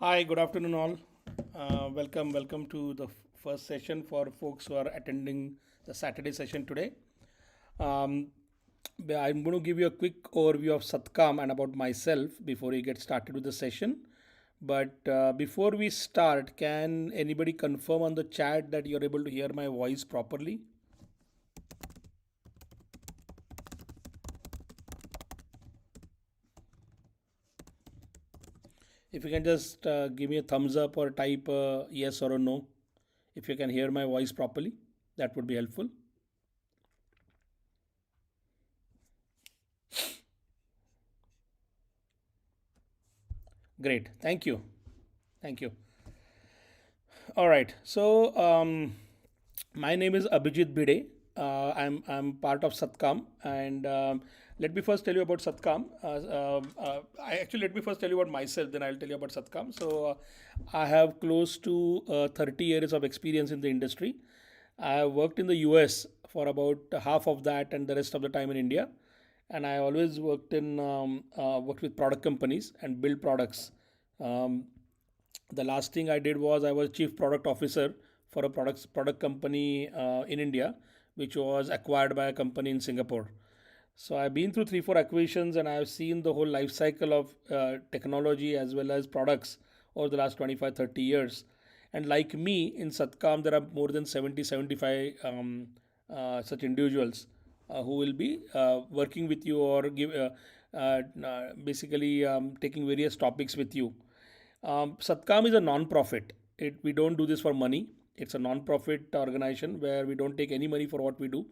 Hi, good afternoon, all. Welcome to the first session for folks who are attending the Saturday session today. Um, I'm going to give you a quick overview of Satkam and about myself before we get started with the session. But before we start, can anybody confirm on the chat that you're able to hear my voice properly? If you can just give me a thumbs up or type yes or a no, if you can hear my voice properly, that would be helpful. Great. Thank you. Thank you. All right. My name is Abhijit Bide. I'm part of Satkam, and let me first tell you about Satkam. Let me first tell you about myself, then I'll tell you about Satkam. I have close to 30 years of experience in the industry. I have worked in the US for about half of that, and the rest of the time in India. And I always worked with product companies and build products. Um, the last thing I did was I was chief product officer for a product company in India, which was acquired by a company in Singapore. So I've been through 3 4 acquisitions, and I've seen the whole life cycle of technology as well as products over the last 25 30 years. And like me in Satkam, there are more than 70 75 such individuals who will be working with you or basically taking various topics with you. Satkam is a non-profit. We don't do this for money. It's a non-profit organization where we don't take any money for what we do.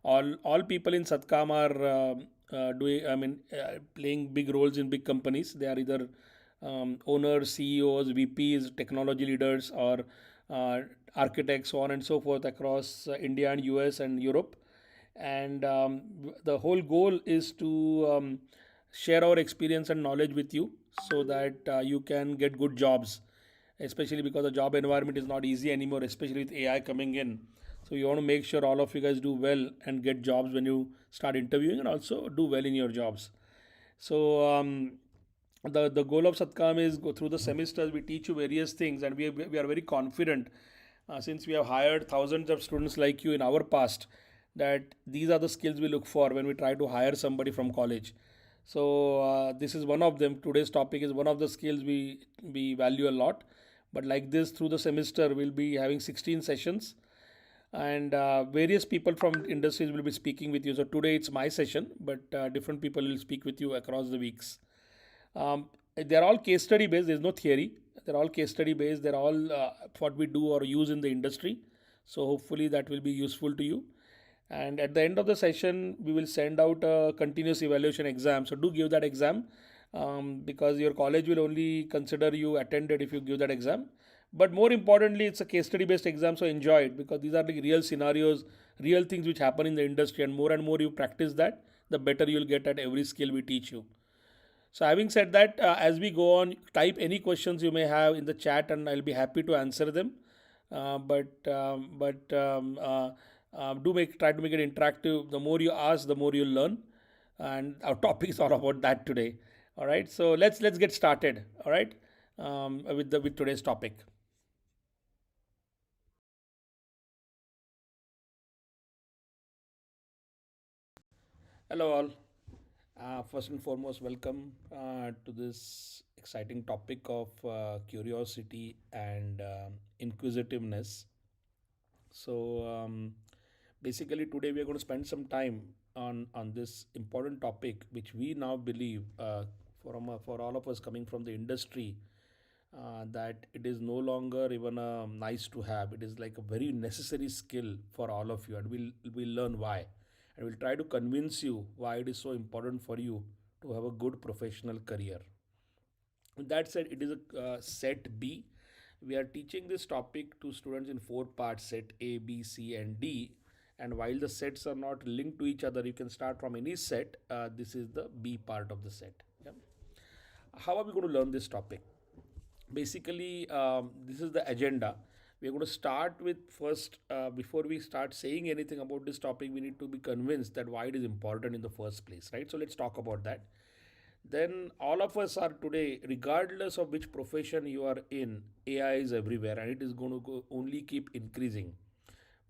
All people in Satkam are playing big roles in big companies. They are either owners, CEOs, VPs, technology leaders, or uh, architects, so on and so forth across India and US and Europe. And the whole goal is to share our experience and knowledge with you so that you can get good jobs, especially because the job environment is not easy anymore, especially with AI coming in. So we want to make sure all of you guys do well and get jobs when you start interviewing, and also do well in your jobs. So the goal of Satkam is go through the semesters. We teach you various things, and we are very confident, since we have hired thousands of students like you in our past, that these are the skills we look for when we try to hire somebody from college. This is one of them. Today's topic is one of the skills we value a lot. But like this, through the semester, we'll be having 16 sessions, and various people from industries will be speaking with you. So today it's my session, but different people will speak with you across the weeks. They're all case study based. There's no theory. They're all case study based. They're all what we do or use in the industry. So hopefully that will be useful to you. And at the end of the session, we will send out a continuous evaluation exam. So do give that exam, because your college will only consider you attended if you give that exam. But more importantly, it's a case study based exam. So enjoy it, because these are like real scenarios, real things which happen in the industry. And more you practice that, the better you'll get at every skill we teach you. So, having said that, as we go on, type any questions you may have in the chat, and I'll be happy to answer them. Do make try to make it interactive. The more you ask, the more you learn, and our topic is all about that today. All right, so let's get started. All right, with today's topic. Hello all. First and foremost, welcome to this exciting topic of curiosity and inquisitiveness. So basically, today we are going to spend some time on this important topic, which we now believe, for all of us coming from the industry, that it is no longer even a nice to have. It is like a very necessary skill for all of you, and we'll learn why, and we'll try to convince you why it is so important for you to have a good professional career. That said, it is a set B. We are teaching this topic to students in 4 parts: set A, B, C, and D. And while the sets are not linked to each other, you can start from any set. This is the B part of the set. Yeah. How are we going to learn this topic? Basically, this is the agenda. We're going to start with first, before we start saying anything about this topic, we need to be convinced that why it is important in the first place, right? So let's talk about that. then all of us are today, regardless of which profession you are in, AI is everywhere and it is going to only keep increasing.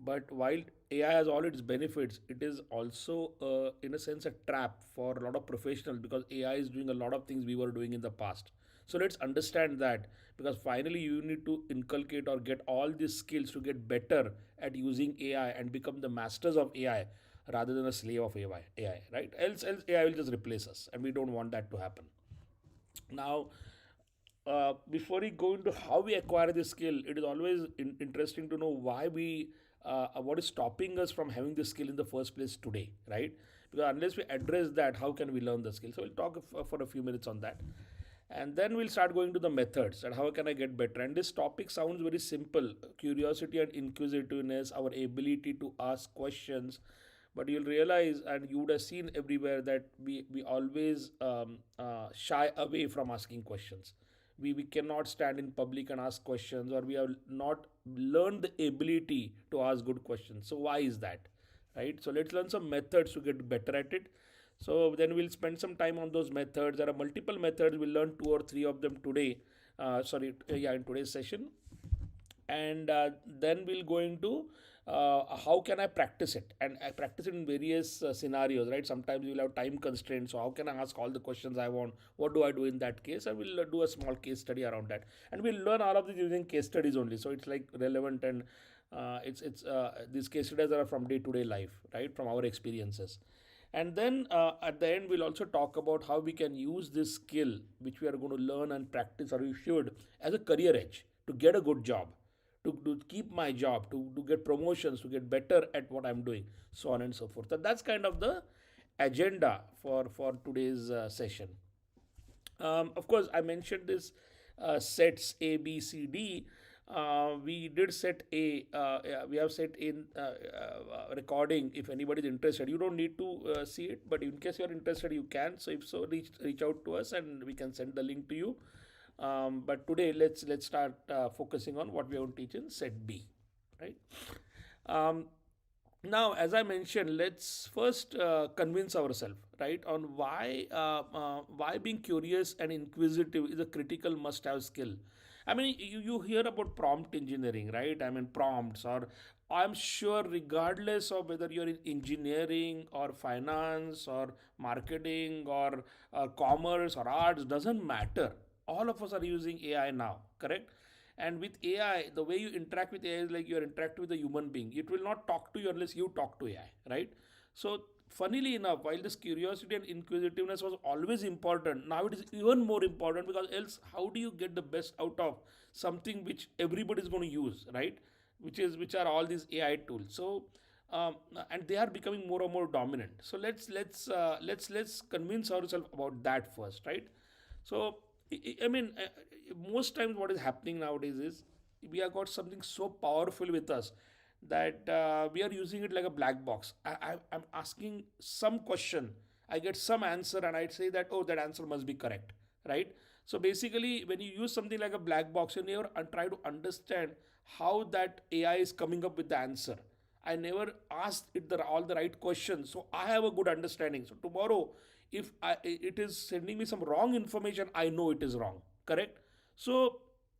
But while AI has all its benefits, it is also, in a sense, a trap for a lot of professionals because AI is doing a lot of things we were doing in the past. So let's understand that, because finally you need to inculcate or get all these skills to get better at using AI and become the masters of AI rather than a slave of AI, right? Else AI will just replace us, and we don't want that to happen. Now, before we go into how we acquire this skill, it is always interesting to know why what is stopping us from having this skill in the first place today, right? Because unless we address that, how can we learn the skill? So we'll talk for a few minutes on that. And then we'll start going to the methods and how can I get better. And this topic sounds very simple: curiosity and inquisitiveness, our ability to ask questions. But you'll realize, and you would have seen everywhere, that we always shy away from asking questions. We cannot stand in public and ask questions, or we have not learned the ability to ask good questions. So why is that, right? So let's learn some methods to get better at it. So then we'll spend some time on those methods. There are multiple methods. We'll learn two or three of them today. In today's session. And then we'll go into how can I practice it, and I practice it in various scenarios, right? Sometimes you'll have time constraints, so how can I ask all the questions I want? What do I do in that case? And we'll do a small case study around that, and we'll learn all of this using case studies only, so it's like relevant. And it's these case studies are from day to day life, right, from our experiences. And then at the end, we'll also talk about how we can use this skill, which we are going to learn and practice, or we should, as a career edge to get a good job, to keep my job, to get promotions, to get better at what I'm doing, so on and so forth. So that's kind of the agenda for today's session. Of course, I mentioned this sets A, B, C, D. We did set A. We have set in recording. If anybody is interested, you don't need to see it, but in case you are interested, you can. So if so, reach out to us, and we can send the link to you. But today, let's start focusing on what we are going to teach in set B, right? Um, Now, as I mentioned, let's first convince ourselves, right, on why being curious and inquisitive is a critical must-have skill. I mean, you hear about prompt engineering, right? I mean, prompts, or I'm sure, regardless of whether you're in engineering or finance or marketing or commerce or arts, doesn't matter. All of us are using AI now, correct? And with AI, the way you interact with AI is like you're interacting with a human being. It will not talk to you unless you talk to AI, right? So, funnily enough, while this curiosity and inquisitiveness was always important, now it is even more important, because else, how do you get the best out of something which everybody is going to use, right? Which are all these AI tools. So, and they are becoming more and more dominant. So let's convince ourselves about that first, right? So I mean, most times what is happening nowadays is we have got something so powerful with us that we are using it like a black box. I'm asking some question, I get some answer, and I say that, oh, that answer must be correct, right? So basically, when you use something like a black box, you never try to understand how that AI is coming up with the answer. I never asked it all the right questions, so I have a good understanding. So tomorrow, if it is sending me some wrong information, I know it is wrong. Correct? So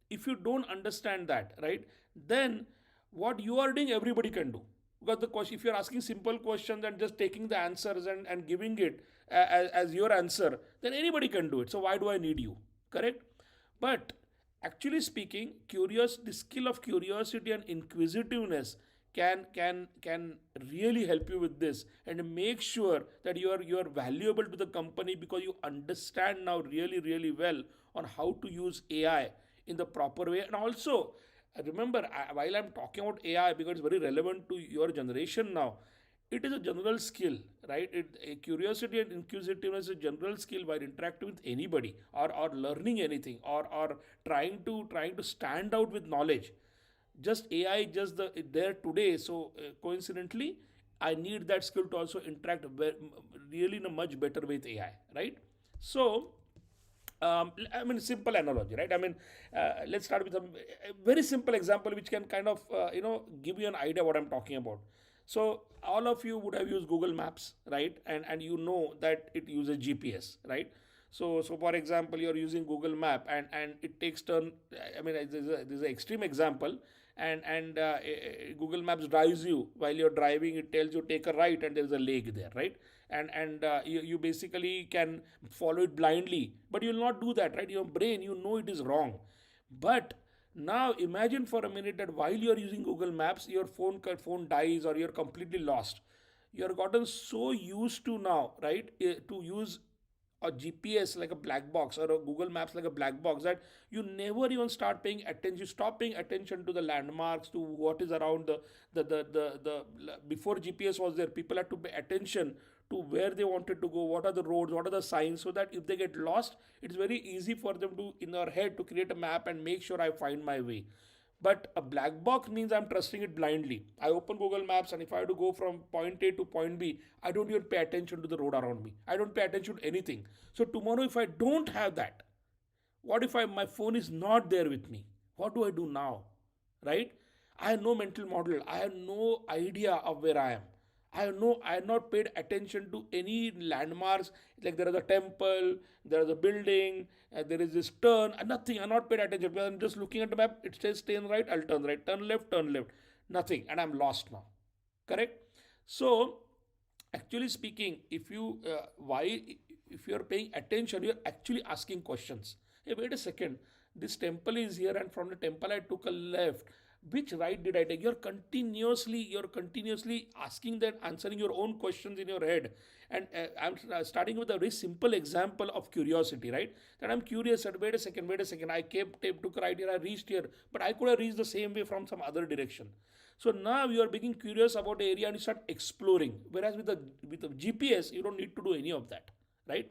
if you don't understand that, right, then what you are doing, everybody can do. Because the question, if you're asking simple questions and just taking the answers and giving it as your answer, then anybody can do it. So why do I need you? Correct? But actually speaking, the skill of curiosity and inquisitiveness can really help you with this, and make sure that you are valuable to the company, because you understand now really well on how to use AI in the proper way. And also, remember, while I'm talking about AI, because it's very relevant to your generation now, it is a general skill, right? Curiosity and inquisitiveness is a general skill while interacting with anybody, or learning anything, or trying to stand out with knowledge. Just AI just there today. So coincidentally, I need that skill to also interact really in a much better with AI, right? So I mean, simple analogy, right? I mean, let's start with a very simple example which can kind of give you an idea what I'm talking about. So all of you would have used Google Maps, right? And you know that it uses GPS, right? So for example, you're using Google Map, and it takes turn. I mean, there's an extreme example, and Google Maps drives you while you're driving. It tells you take a right, and there's a lake there, right? And you basically can follow it blindly, but you'll not do that, right? Your brain, you know it is wrong, but now imagine for a minute that while you're using Google Maps, your phone dies or you're completely lost. You're gotten so used to now, right, to use a GPS like a black box or a Google Maps like a black box, that you never even start paying attention. You stop paying attention to the landmarks, to what is around the before GPS was there. People had to pay attention to where they wanted to go, what are the roads, what are the signs, so that if they get lost, it's very easy for them to in their head to create a map and make sure I find my way. But a black box means I'm trusting it blindly. I open Google Maps, and if I have to go from point A to point B, I don't even pay attention to the road around me. I don't pay attention to anything. So tomorrow, if I don't have that, what if my phone is not there with me? What do I do now? Right? I have no mental model. I have no idea of where I am. I have not paid attention to any landmarks. Like there is a temple, there is a building, there is this turn, nothing. I'm not paid attention. I'm just looking at the map. It says turn right, I'll turn right, turn left, turn left. Nothing. And I'm lost now. Correct? So actually speaking, if you're paying attention, you're actually asking questions. Hey, wait a second, this temple is here, and from the temple I took a left. Which right did I take? You're continuously asking that, answering your own questions in your head. And I'm starting with a very simple example of curiosity, right? That I'm curious that wait a second, I took a right here, I reached here, but I could have reached the same way from some other direction. So now you are being curious about the area and you start exploring. Whereas with the GPS, you don't need to do any of that, right?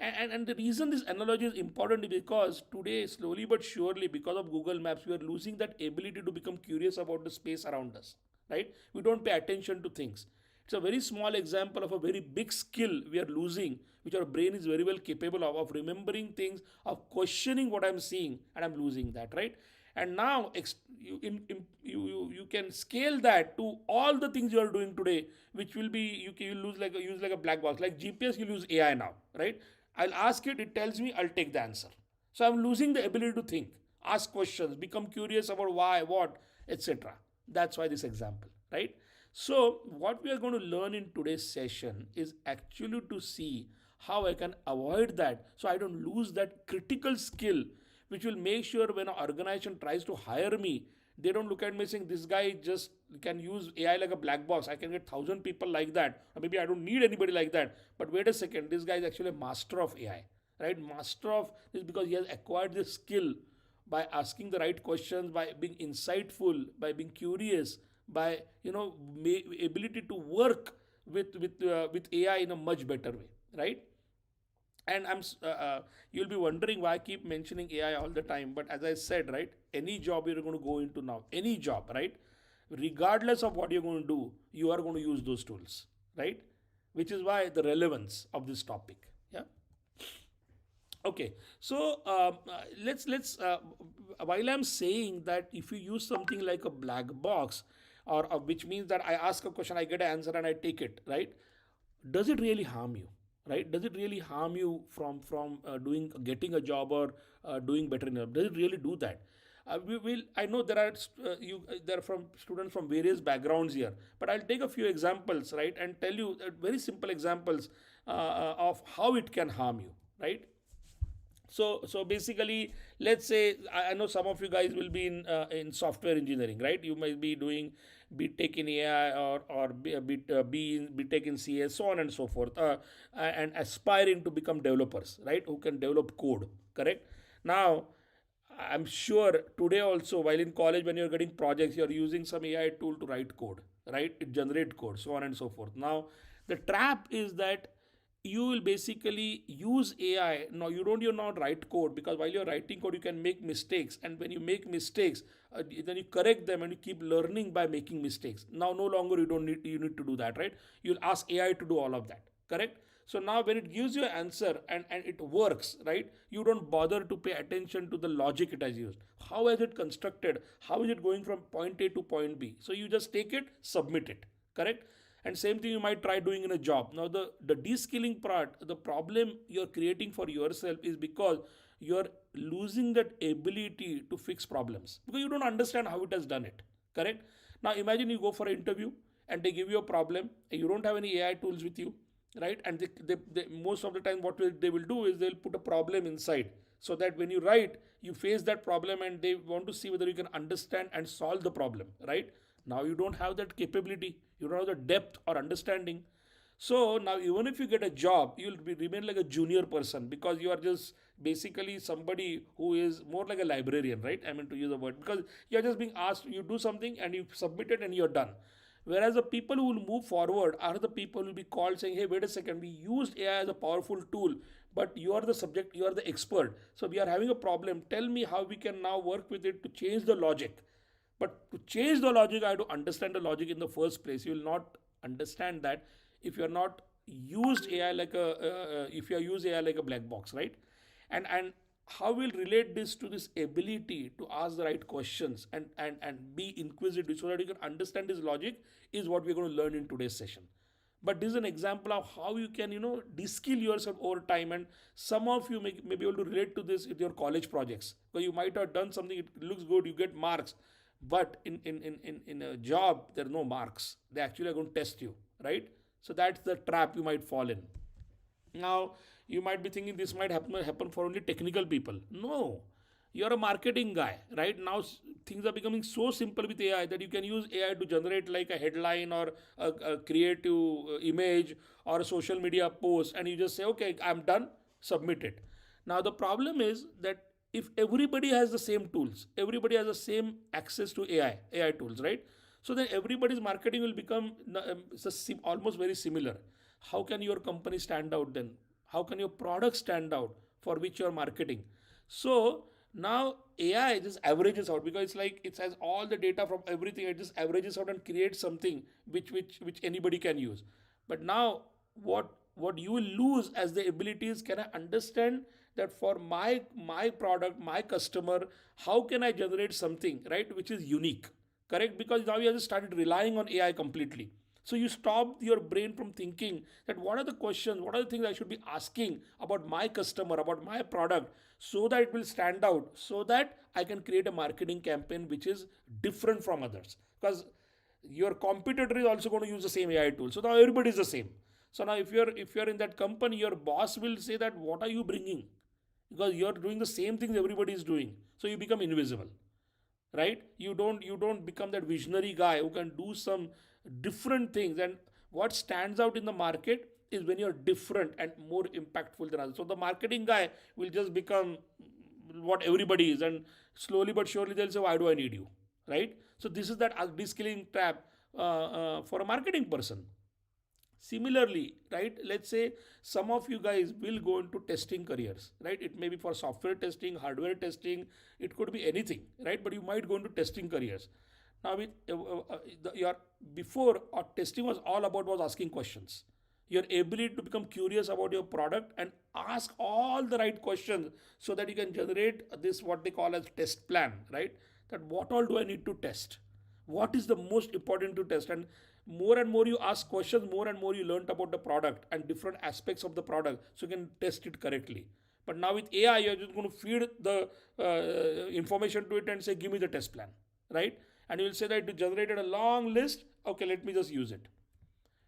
And the reason this analogy is important is because today, slowly but surely, because of Google Maps, we are losing that ability to become curious about the space around us, right? We don't pay attention to things. It's a very small example of a very big skill we are losing, which our brain is very well capable of remembering things, of questioning what I'm seeing, and I'm losing that, right? And now you can scale that to all the things you are doing today, which will be you lose like use like a black box, like GPS. You use AI now, right? I'll ask it, it tells me, I'll take the answer. So I'm losing the ability to think, ask questions, become curious about why, what, etc. That's why this example, right? So what we are going to learn in today's session is actually to see how I can avoid that, so I don't lose that critical skill, which will make sure when an organization tries to hire me, they don't look at me saying this guy just can use AI like a black box. I can get 1,000 people like that, or maybe I don't need anybody like that. But wait a second, this guy is actually a master of AI, right? Master of this because he has acquired this skill by asking the right questions, by being insightful, by being curious, by ability to work with AI in a much better way, right? And you'll be wondering why I keep mentioning AI all the time. But as I said, right, any job you're going to go into now, any job, right, regardless of what you're going to do, you are going to use those tools, right? Which is why the relevance of this topic. Yeah. Okay, so while I'm saying that if you use something like a black box, or which means that I ask a question, I get an answer, and I take it, right? Does it really harm you? Right? Does it really harm you from doing getting a job or doing better in your? Does it really do that? We will. I know there are there are from students from various backgrounds here, but I'll take a few examples, right, and tell you very simple examples of how it can harm you, right? So basically, let's say I know some of you guys will be in software engineering, right? You might be doing BTech in AI, or BTech in CS, so on and so forth, and aspiring to become developers, right? Who can develop code, correct? Now, I'm sure today also, while in college, when you're getting projects, you're using some AI tool to write code, right? It generate code, so on and so forth. Now, the trap is that you will basically use AI. Now, you not write code, because while you're writing code, you can make mistakes, and when you make mistakes, then you correct them and you keep learning by making mistakes. Now, no longer you need to do that, right? You'll ask AI to do all of that, correct? So now when it gives you an answer, and it works, right? You don't bother to pay attention to the logic it has used. How is it constructed? How is it going from point A to point B? So you just take it, submit it, correct? And same thing you might try doing in a job. Now the de-skilling part, the problem you're creating for yourself is because you're losing that ability to fix problems because you don't understand how it has done it. Correct? Now imagine you go for an interview and they give you a problem and you don't have any AI tools with you, right? And most of the time what they will do is they'll put a problem inside so that when you write you face that problem and they want to see whether you can understand and solve the problem, right? Now you don't have that capability, you don't have the depth or understanding. So now even if you get a job, remain like a junior person because you are just basically somebody who is more like a librarian, right? I mean to use the word, because you're just being asked, you do something and you submit it and you're done. Whereas the people who will move forward are the people who will be called saying, hey, wait a second, we used AI as a powerful tool, but you are the subject, you are the expert. So we are having a problem. Tell me how we can now work with it to change the logic. But to change the logic, I have to understand the logic in the first place. You will not understand that if you are not used AI like a if you are used AI like a black box, right? And how we'll relate this to this ability to ask the right questions and be inquisitive so that you can understand this logic is what we're going to learn in today's session. But this is an example of how you can de-skill yourself over time, and some of you may be able to relate to this with your college projects because you might have done something, it looks good, you get marks, but in a job there are no marks, they actually are going to test you, right? So that's the trap you might fall in. Now, you might be thinking this might happen for only technical people. No, you're a marketing guy, right? Now, things are becoming so simple with AI that you can use AI to generate like a headline or a creative image or a social media post, and you just say, okay, I'm done, submit it. Now, the problem is that if everybody has the same tools, everybody has the same access to AI tools, right? So then everybody's marketing will become almost very similar. How can your company stand out then? How can your product stand out for which you're marketing? So now AI just averages out because it's like it has all the data from everything. It just averages out and creates something which anybody can use. But now what you will lose as the abilities, can I understand that for my product, my customer, how can I generate something, right, which is unique? Correct? Because now you have just started relying on AI completely. So you stop your brain from thinking that what are the questions, what are the things I should be asking about my customer, about my product, so that it will stand out, so that I can create a marketing campaign which is different from others. Because your competitor is also going to use the same AI tool. So now everybody is the same. So now if you're in that company, your boss will say that what are you bringing? Because you're doing the same things everybody is doing. So you become invisible, right? You don't become that visionary guy who can do some different things. And what stands out in the market is when you're different and more impactful than others. So the marketing guy will just become what everybody is, and slowly but surely they'll say, why do I need you, right? So this is that de-skilling trap for a marketing person. Similarly, right, let's say some of you guys will go into testing careers, right? It may be for software testing, hardware testing, it could be anything, right? But you might go into testing careers. Now, with your before testing was all about was asking questions. Your ability to become curious about your product and ask all the right questions so that you can generate this what they call as test plan, right? That what all do I need to test? What is the most important to test? And more you ask questions, more and more you learn about the product and different aspects of the product so you can test it correctly. But now with AI, you're just going to feed the information to it and say, give me the test plan, right? And you will say that it generated a long list. Okay, let me just use it.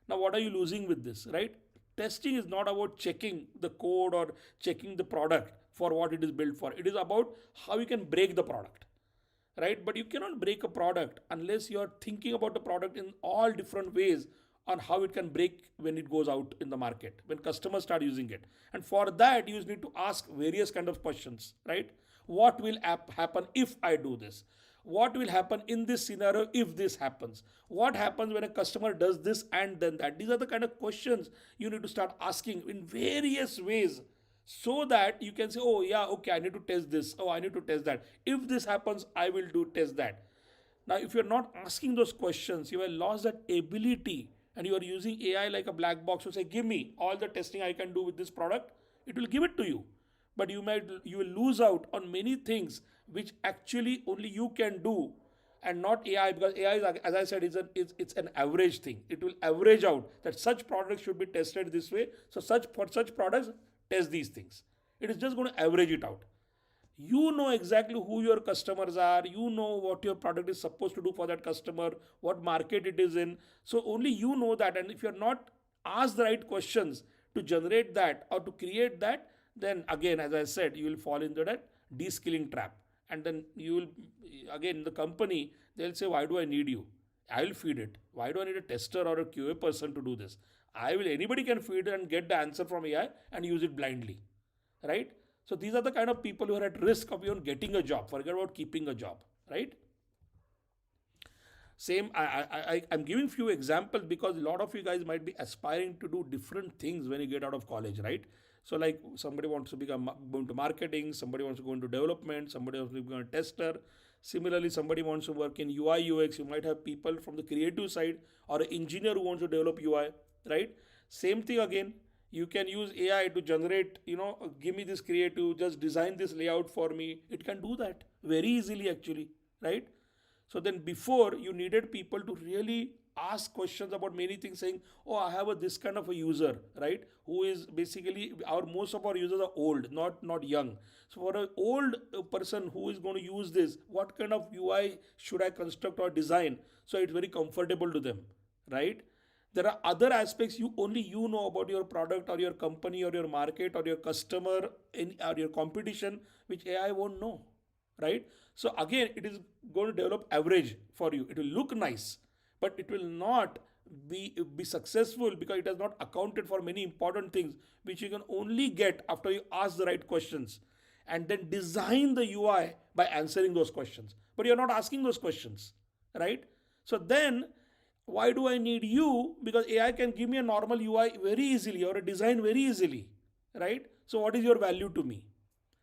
Now, what are you losing with this, right? Testing is not about checking the code or checking the product for what it is built for. It is about how you can break the product, right? But you cannot break a product unless you are thinking about the product in all different ways on how it can break when it goes out in the market, when customers start using it. And for that, you need to ask various kind of questions, right? What will happen if I do this? What will happen in this scenario if this happens? What happens when a customer does this and then that? These are the kind of questions you need to start asking in various ways so that you can say, oh yeah, okay, I need to test this, oh I need to test that, if this happens I will do test that. Now if you're not asking those questions, you have lost that ability, and you are using AI like a black box to say, give me all the testing I can do with this product. It will give it to you, but you will lose out on many things which actually only you can do and not AI, because AI is, as I said, it's an average thing. It will average out that such products should be tested this way. So for such products, test these things. It is just going to average it out. You know exactly who your customers are, you know what your product is supposed to do for that customer, what market it is in. So only you know that, and if you're not asked the right questions to generate that or to create that, then again, as I said, you will fall into that de-skilling trap. And then you will, again, the company, they'll say, why do I need you? I will feed it. Why do I need a tester or a QA person to do this? Anybody can feed it and get the answer from AI and use it blindly, right? So these are the kind of people who are at risk of even getting a job. Forget about keeping a job, right? Same, I'm giving few examples because a lot of you guys might be aspiring to do different things when you get out of college, right? So like somebody wants to go into marketing, somebody wants to go into development, somebody wants to become a tester. Similarly, somebody wants to work in UI UX. You might have people from the creative side or an engineer who wants to develop UI, right? Same thing again. You can use AI to generate, give me this creative, just design this layout for me. It can do that very easily actually, right? So then before you needed people to really ask questions about many things, saying, oh, I have this kind of a user, right? Who is basically most of our users are old, not young. So for an old person who is going to use this, what kind of UI should I construct or design so it's very comfortable to them, right? There are other aspects only you know about your product or your company or your market or your customer or your competition, which AI won't know, right? So again, it is going to develop average for you. It will look nice, but it will not be successful because it has not accounted for many important things which you can only get after you ask the right questions and then design the UI by answering those questions. But you're not asking those questions, right? So then why do I need you? Because AI can give me a normal UI very easily or a design very easily, right? So what is your value to me?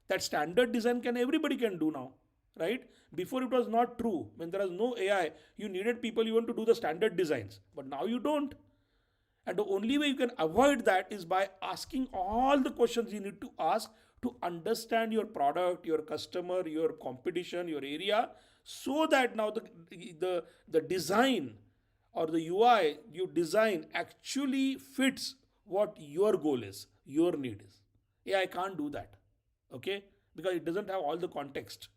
That standard design everybody can do now, right? Before it was not true. When there was no AI, you needed people even to do the standard designs, but now you don't. And the only way you can avoid that is by asking all the questions you need to ask to understand your product, your customer, your competition, your area, so that now the design or the UI you design actually fits what your goal is, your need is. AI can't do that, okay? Because it doesn't have all the context,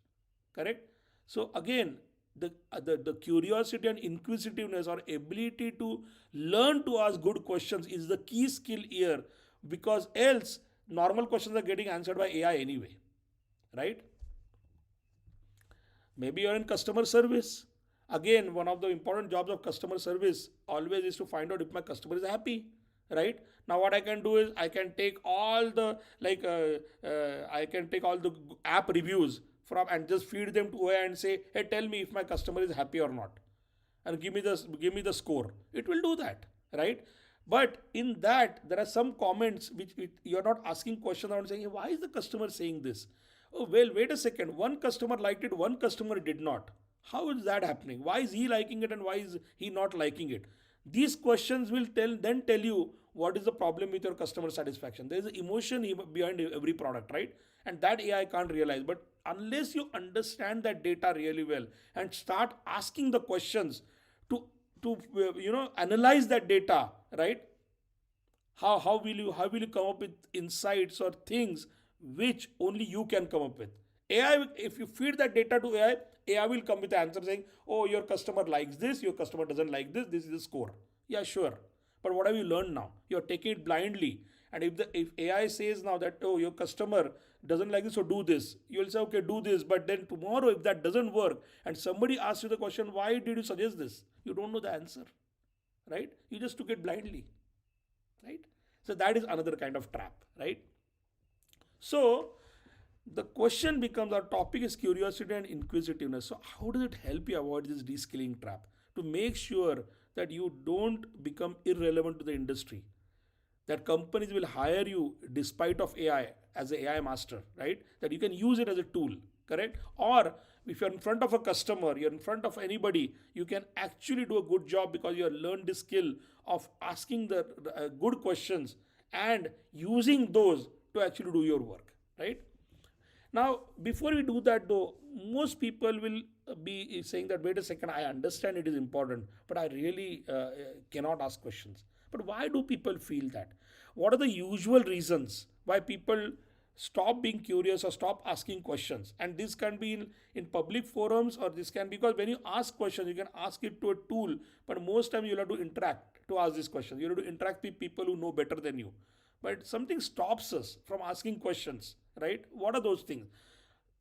correct? So again, the curiosity and inquisitiveness or ability to learn to ask good questions is the key skill here, because else normal questions are getting answered by AI anyway, right? Maybe you're in customer service. Again, one of the important jobs of customer service always is to find out if my customer is happy, right? Now what I can do is I can take all the I can take all the app reviews from and just feed them to AI and say, hey, tell me if my customer is happy or not, and give me the score. It will do that, right? But in that there are some comments which you're not asking questions around saying, hey, why is the customer saying this? Oh well, wait a second, one customer liked it, one customer did not. How is that happening? Why is he liking it and why is he not liking it? These questions will tell you what is the problem with your customer satisfaction. There is an emotion behind every product, right? And that AI can't realize. But unless you understand that data really well and start asking the questions to analyze that data, right? How will you come up with insights or things which only you can come up with? AI, if you feed that data to AI will come with the answer saying, oh, your customer likes this, your customer doesn't like this, this is the score. Yeah, sure. But what have you learned now? You're taking it blindly. And if AI says now that, oh, your customer doesn't like this, so do this, you'll say, okay, do this. But then tomorrow, if that doesn't work and somebody asks you the question, why did you suggest this? You don't know the answer, right? You just took it blindly, right? So that is another kind of trap, right? So the question becomes, our topic is curiosity and inquisitiveness. So how does it help you avoid this de-skilling trap to make sure that you don't become irrelevant to the industry, that companies will hire you despite of AI as an AI master, right? That you can use it as a tool, correct? Or if you're in front of a customer, you're in front of anybody, you can actually do a good job because you have learned the skill of asking the good questions and using those to actually do your work, right? Now, before we do that, though, most people will be saying that, wait a second, I understand it is important, but I really cannot ask questions. But why do people feel that? What are the usual reasons why people stop being curious or stop asking questions? And this can be in public forums, or this can, because when you ask questions, you can ask it to a tool, but most time you'll have to interact to ask these questions. You have to interact with people who know better than you. But something stops us from asking questions, right? What are those things?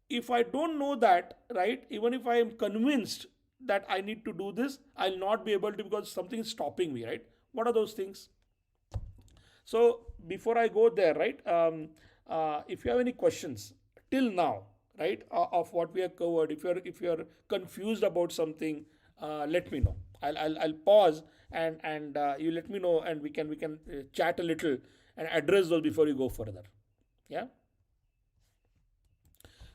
If I don't know that, right, even if I am convinced that I need to do this, I'll not be able to, because something is stopping me, right? What are those things? So before I go there, right, if you have any questions till now, right, of what we have covered, if you're confused about something, let me know. I'll pause, and you let me know, and we can chat a little and address those before you go further. Yeah.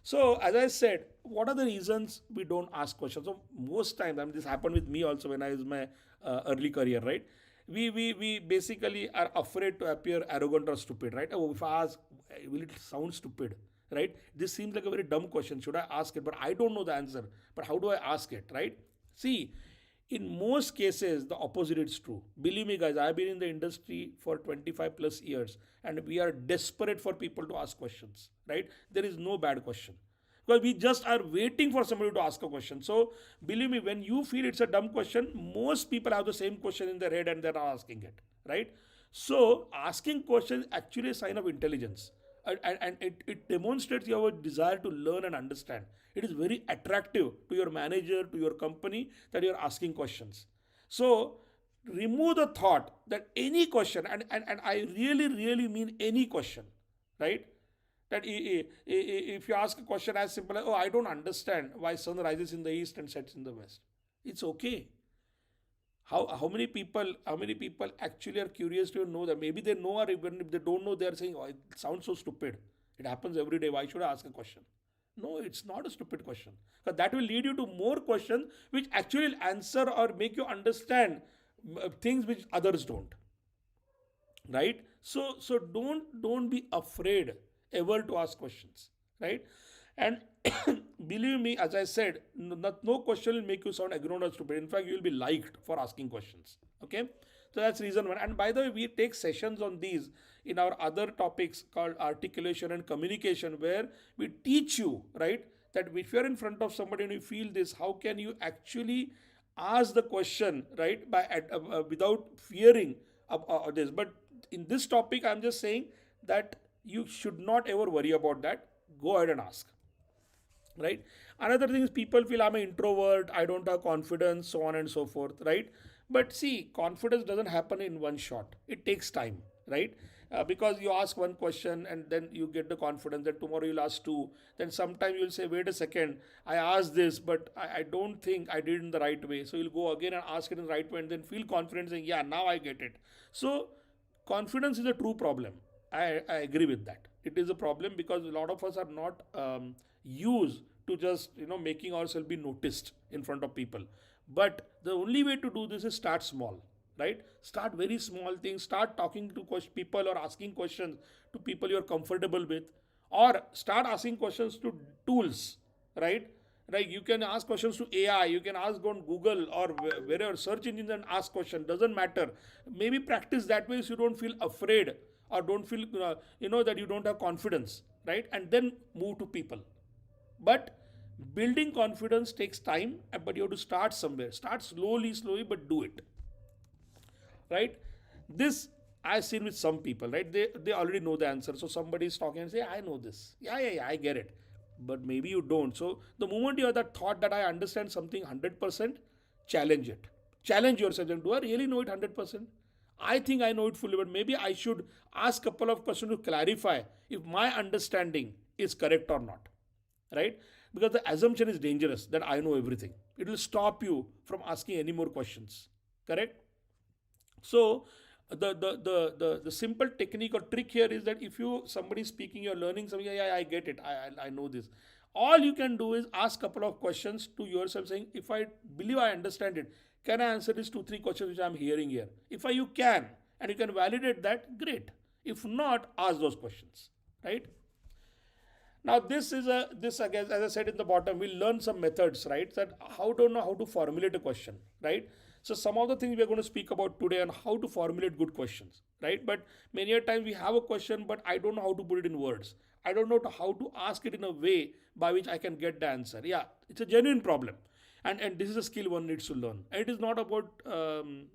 So, as I said, what are the reasons we don't ask questions? So, most times, I mean, this happened with me also when I was my early career, right? We basically are afraid to appear arrogant or stupid, right? Oh, if I ask, will it sound stupid, right? This seems like a very dumb question. Should I ask it? But I don't know the answer. But how do I ask it, right? See, in most cases, the opposite is true. Believe me, guys, I've been in the industry for 25 plus years, and we are desperate for people to ask questions, right? There is no bad question, because we just are waiting for somebody to ask a question. So, believe me, when you feel it's a dumb question, most people have the same question in their head and they're not asking it, right? So, asking questions is actually a sign of intelligence, and it demonstrates your desire to learn and understand. It is very attractive to your manager, to your company, that you're asking questions. So, remove the thought that any question, and I really, really mean any question, right? That if you ask a question as simple as, oh, I don't understand why sun rises in the east and sets in the west, it's okay. How many people actually are curious to know that? Maybe they know, or even if they don't know, they are saying, oh, it sounds so stupid. It happens every day. Why should I ask a question? No, it's not a stupid question, because that will lead you to more questions which actually will answer or make you understand things which others don't, right? So don't be afraid ever to ask questions, right? And believe me, as I said, no question will make you sound ignorant or stupid. In fact, you will be liked for asking questions. Okay, so that's reason one. And by the way, we take sessions on these in our other topics called articulation and communication, where we teach you, right, that if you're in front of somebody and you feel this, how can you actually ask the question, right, without fearing this. But in this topic, I'm just saying that you should not ever worry about that. Go ahead and ask, right? Another thing is, people feel I'm an introvert, I don't have confidence, so on and so forth, right? But see, confidence doesn't happen in one shot. It takes time, right? Because you ask one question and then you get the confidence, then tomorrow you'll ask two, then sometime you'll say, wait a second, I asked this, but I don't think I did it in the right way. So you'll go again and ask it in the right way, and then feel confident saying, yeah, now I get it. So confidence is a true problem. I agree with that. It is a problem because a lot of us are not used to just making ourselves be noticed in front of people. But the only way to do this is start small, right? Start very small things. Start talking to people or asking questions to people you're comfortable with, or start asking questions to tools, right? Like, you can ask questions to AI, you can ask on Google or wherever search engines and ask questions. Doesn't matter. Maybe practice that way so you don't feel afraid, or don't feel that you don't have confidence, right? And then move to people. But building confidence takes time, but you have to start somewhere. Start slowly, slowly, but do it, right? This I've seen with some people, right? They already know the answer. So somebody is talking and say, I know this. Yeah, yeah, yeah, I get it. But maybe you don't. So the moment you have that thought that I understand something 100%, challenge it. Challenge yourself. And do I really know it 100%? I think I know it fully, but maybe I should ask a couple of questions to clarify if my understanding is correct or not, right? Because the assumption is dangerous that I know everything. It will stop you from asking any more questions, correct? So the simple technique or trick here is that if you somebody speaking, you're learning something, yeah, yeah, I get it, I know this. All you can do is ask couple of questions to yourself, saying, if I believe I understand it, can I answer these two three questions which I'm hearing here? If you can, and you can validate that, great. If not, ask those questions, right? Now this again, as I said in the bottom, we'll learn some methods, right? That how to know how to formulate a question, right? So some of the things we are going to speak about today on how to formulate good questions, right? But many a times we have a question, but I don't know how to put it in words. I don't know how to ask it in a way by which I can get the answer. Yeah, it's a genuine problem, and this is a skill one needs to learn. And it is not about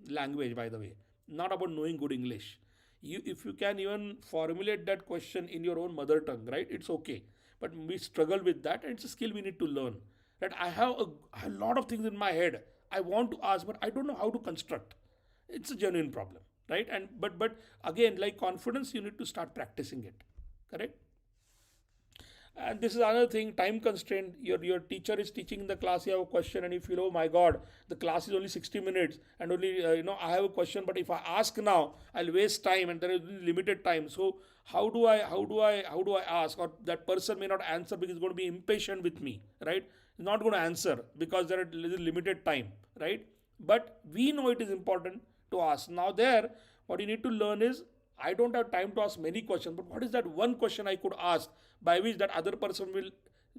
language, by the way, not about knowing good English. You, if you can even formulate that question in your own mother tongue, right? It's okay, but we struggle with that, and it's a skill we need to learn. That I have a lot of things in my head I want to ask, but I don't know how to construct. It's a genuine problem, right? And but again, like confidence, you need to start practicing it. Correct? And this is another thing, time constraint. Your teacher is teaching in the class, you have a question, and you feel, oh my god, the class is only 60 minutes, and only I have a question, but if I ask now, I'll waste time, and there is limited time. So how do I ask? Or that person may not answer because he's going to be impatient with me, right? He's not going to answer because there is limited time, right? But we know it is important to ask. Now there, what you need to learn is, I don't have time to ask many questions, but what is that one question I could ask by which that other person will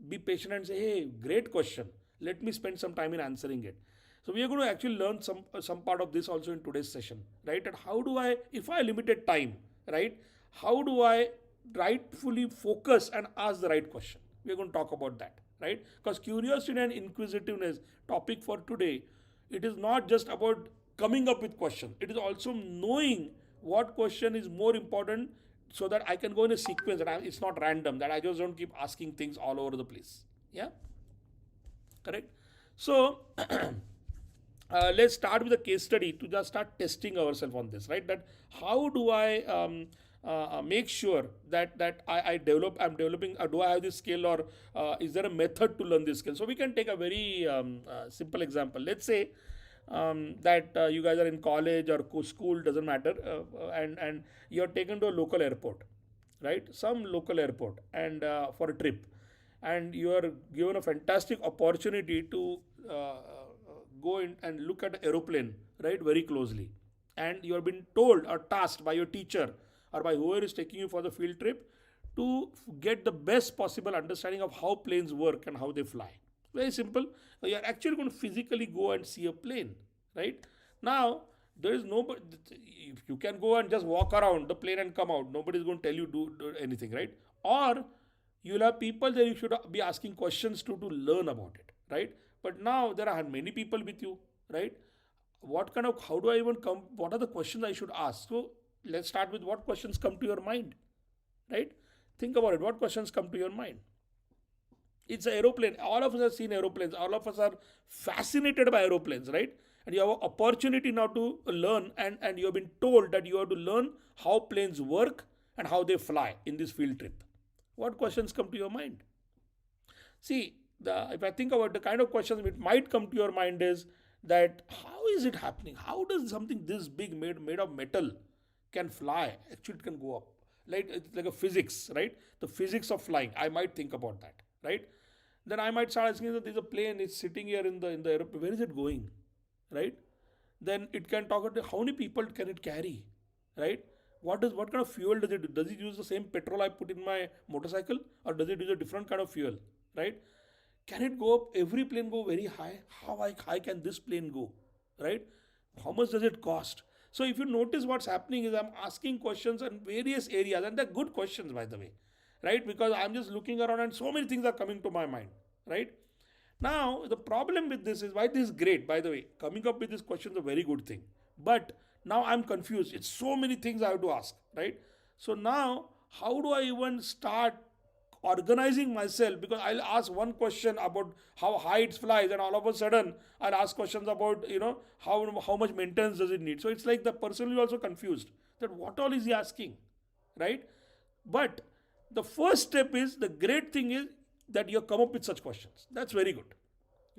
be patient and say, hey, great question. Let me spend some time in answering it. So we are going to actually learn some part of this also in today's session, right? And how do I, if I limited time, right? How do I rightfully focus and ask the right question? We are going to talk about that, right? Because curiosity and inquisitiveness topic for today, it is not just about coming up with questions. It is also knowing what question is more important so that I can go in a sequence that it's not random, that I just don't keep asking things all over the place. Yeah, correct. So let's start with a case study to just start testing ourselves on this, right? That how do I make sure that I'm developing, do I have this skill, or is there a method to learn this skill? So we can take a very simple example. Let's say that you guys are in college or school, doesn't matter, and you're taken to a local airport, right? Some local airport, and for a trip, and you are given a fantastic opportunity to go in and look at an aeroplane, right, very closely, and you have been told or tasked by your teacher or by whoever is taking you for the field trip to get the best possible understanding of how planes work and how they fly. Very simple. You are actually going to physically go and see a plane, right? Now, there is nobody, you can go and just walk around the plane and come out. Nobody is going to tell you do anything, right? Or you'll have people that you should be asking questions to learn about it, right? But now there are many people with you, right? What kind of, how do I even come, what are the questions I should ask? So let's start with what questions come to your mind, right? Think about it. What questions come to your mind? It's an aeroplane. All of us have seen aeroplanes. All of us are fascinated by aeroplanes, right? And you have an opportunity now to learn, and you have been told that you have to learn how planes work and how they fly in this field trip. What questions come to your mind? See, if I think about the kind of questions which might come to your mind is that how is it happening? How does something this big made of metal can fly? Actually, it can go up. Like it's like a physics, right? The physics of flying. I might think about that, right? Then I might start asking that there's a plane, it's sitting here in the aeroplane. Where is it going, right? Then it can talk about how many people can it carry, right? What kind of fuel does it do? Does it use the same petrol I put in my motorcycle, or does it use a different kind of fuel, right? Can it go up? Every plane go very high. How high can this plane go, right? How much does it cost? So if you notice what's happening is I'm asking questions in various areas, and they're good questions, by the way, right? Because I'm just looking around and so many things are coming to my mind, right? Now, the problem with this is why this is great, by the way. Coming up with this question is a very good thing. But now I'm confused. It's so many things I have to ask, right? So now, how do I even start organizing myself? Because I'll ask one question about how high it flies, and all of a sudden I'll ask questions about how much maintenance does it need. So it's like the person will be also confused that what all is he asking, right? But the first step is, the great thing is that you have come up with such questions. That's very good,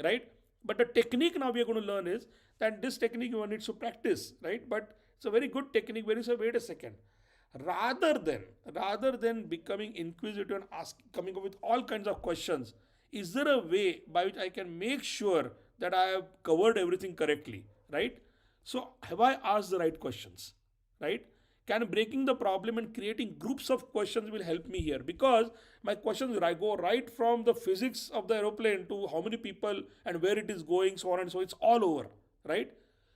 right? But the technique now we are going to learn is that this technique you need to practice, right? But it's a very good technique where you say, wait a second, rather than becoming inquisitive and coming up with all kinds of questions, is there a way by which I can make sure that I have covered everything correctly, right? So have I asked the right questions, right? Can breaking the problem and creating groups of questions will help me here, because my questions I go right from the physics of the aeroplane to how many people and where it is going, so on and so it's all over, right?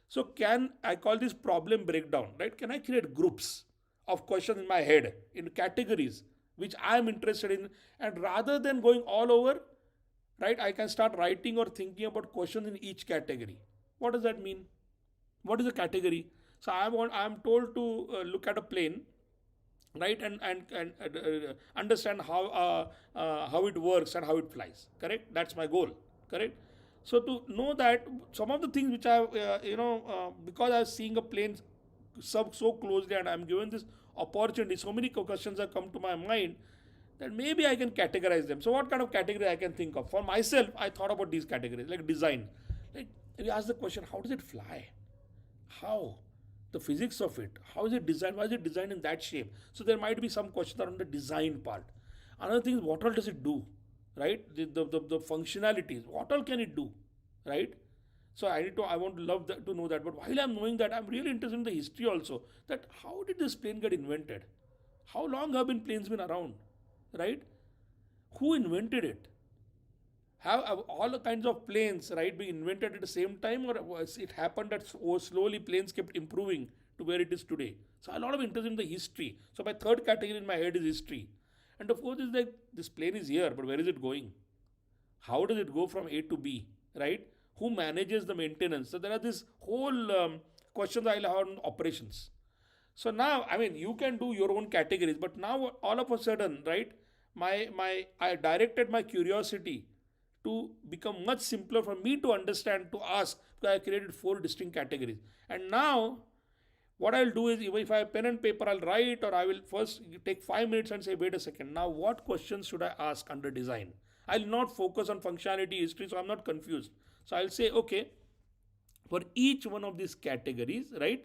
So can I call this problem breakdown, right? Can I create groups of questions in my head in categories which I am interested in, and rather than going all over, right, I can start writing or thinking about questions in each category. What does that mean? What is a category? So I am told to look at a plane, right, and understand how it works and how it flies. Correct. That's my goal. Correct. So to know that some of the things which I because I was seeing a plane so closely and I'm given this opportunity, so many questions have come to my mind that maybe I can categorize them. So what kind of category I can think of for myself? I thought about these categories like design. Like we ask the question, how does it fly? How? The physics of it. How is it designed? Why is it designed in that shape? So there might be some questions around the design part. Another thing is what all does it do? Right? The functionalities. What all can it do? Right? So I want to love that, to know that. But while I'm knowing that, I'm really interested in the history also. That how did this plane get invented? How long have been planes been around? Right? Who invented it? Have all kinds of planes, right, being invented at the same time, or was it happened that slowly planes kept improving to where it is today? So a lot of interest in the history. So my third category in my head is history, and of course is like this plane is here, but where is it going? How does it go from A to B, right? Who manages the maintenance? So there are this whole questions I'll have on operations. So now, I mean, you can do your own categories, but now all of a sudden, right? My I directed my curiosity to become much simpler for me to understand, to ask, because I created four distinct categories. And now what I'll do is, if I have pen and paper, I'll write, or I will first take 5 minutes and say, wait a second, now what questions should I ask under design? I'll not focus on functionality, history, so I'm not confused. So I'll say, okay, for each one of these categories, right?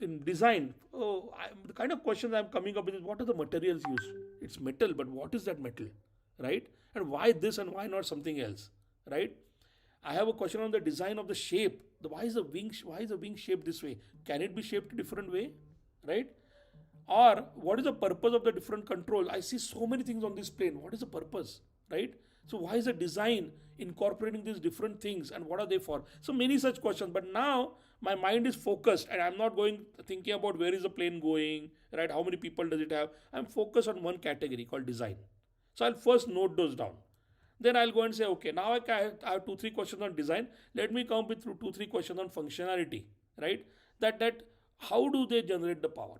In design, the kind of questions I'm coming up with is, what are the materials used? It's metal, but what is that metal, right? And why this and why not something else, right? I have a question on the design of the shape. Why is the wing shaped this way? Can it be shaped a different way, right? Or what is the purpose of the different control? I see so many things on this plane. What is the purpose, right? So why is the design incorporating these different things and what are they for? So many such questions. But now my mind is focused and I'm not going thinking about where is the plane going, right? How many people does it have? I'm focused on one category called design. So I'll first note those down. Then I'll go and say, okay, now I have two, three questions on design. Let me come with two, three questions on functionality, right? That how do they generate the power,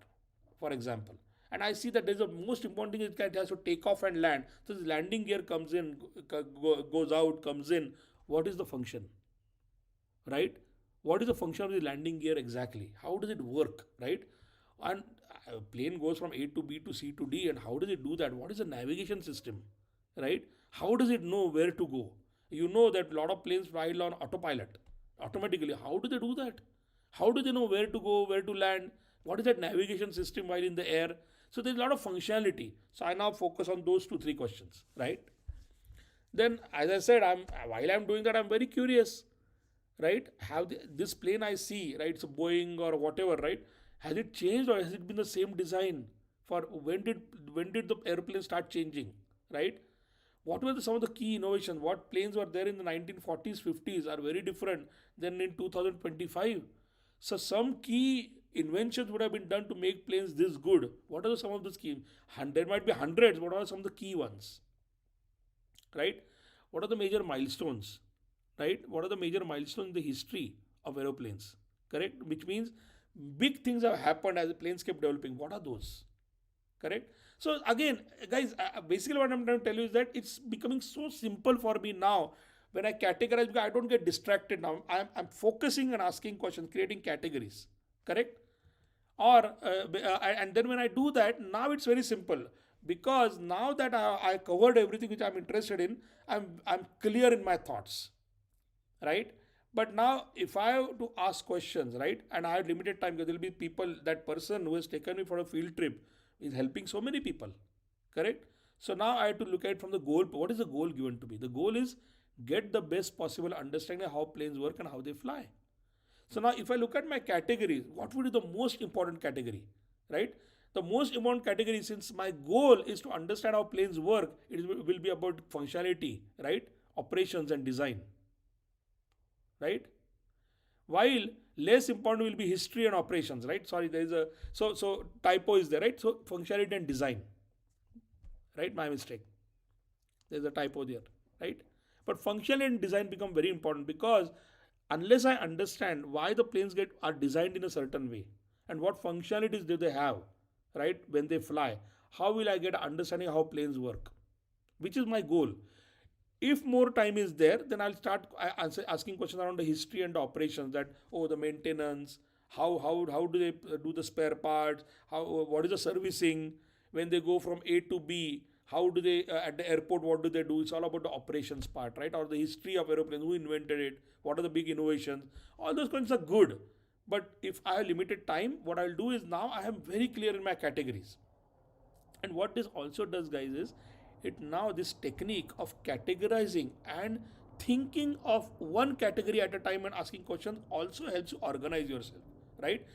for example? And I see that there's a most important thing is it has to take off and land. So this landing gear comes in, goes out, comes in. What is the function, right? What is the function of the landing gear exactly? How does it work, right? And a plane goes from A to B to C to D, and how does it do that? What is the navigation system, right? How does it know where to go? You know that a lot of planes fly on autopilot automatically. How do they do that? How do they know where to go, where to land? What is that navigation system while in the air? So there's a lot of functionality. So I now focus on those two, three questions, right? Then, as I said, while I'm doing that, I'm very curious, right? This plane I see, right? It's a Boeing or whatever, right? Has it changed or has it been the same design? For when did the airplane start changing, right? What were some of the key innovations? What planes were there in the 1940s, 50s are very different than in 2025. So some key inventions would have been done to make planes this good. What are some of the key? There might be hundreds. What are some of the key ones? Right? What are the major milestones? Right? What are the major milestones in the history of aeroplanes? Correct? Which means big things have happened as the planes kept developing. What are those? Correct. So again, guys, basically what I'm trying to tell you is that it's becoming so simple for me now when I categorize, because I don't get distracted now. I'm focusing and asking questions, creating categories. Correct. Or and then when I do that, now it's very simple, because now that I covered everything which I'm interested in, I'm clear in my thoughts, right? But now if I have to ask questions, right, and I have limited time, because there will be people, that person who has taken me for a field trip is helping so many people, correct? So now I have to look at it from the goal. What is the goal given to me? The goal is get the best possible understanding of how planes work and how they fly. So now if I look at my categories, what would be the most important category, right? The most important category, since my goal is to understand how planes work, will be about functionality, right? Operations and design, right? While less important will be history and operations, right? Sorry, there is a so typo is there, right? So functionality and design, right? My mistake. There's a typo there, right? But function and design become very important because unless I understand why the planes get are designed in a certain way and what functionalities do they have, right, when they fly, how will I get understanding how planes work, which is my goal. If more time is there, then I'll start asking questions around the history and the operations, that oh, the maintenance, how do they do the spare parts, how what is the servicing when they go from A to B, how do they at the airport, what do they do. It's all about the operations part, right? Or the history of aeroplanes, who invented it, what are the big innovations. All those questions are good, but if I have limited time, what I'll do is now I am very clear in my categories. And what this also does, guys, is it now this technique of categorizing and thinking of one category at a time and asking questions also helps you organize yourself, right?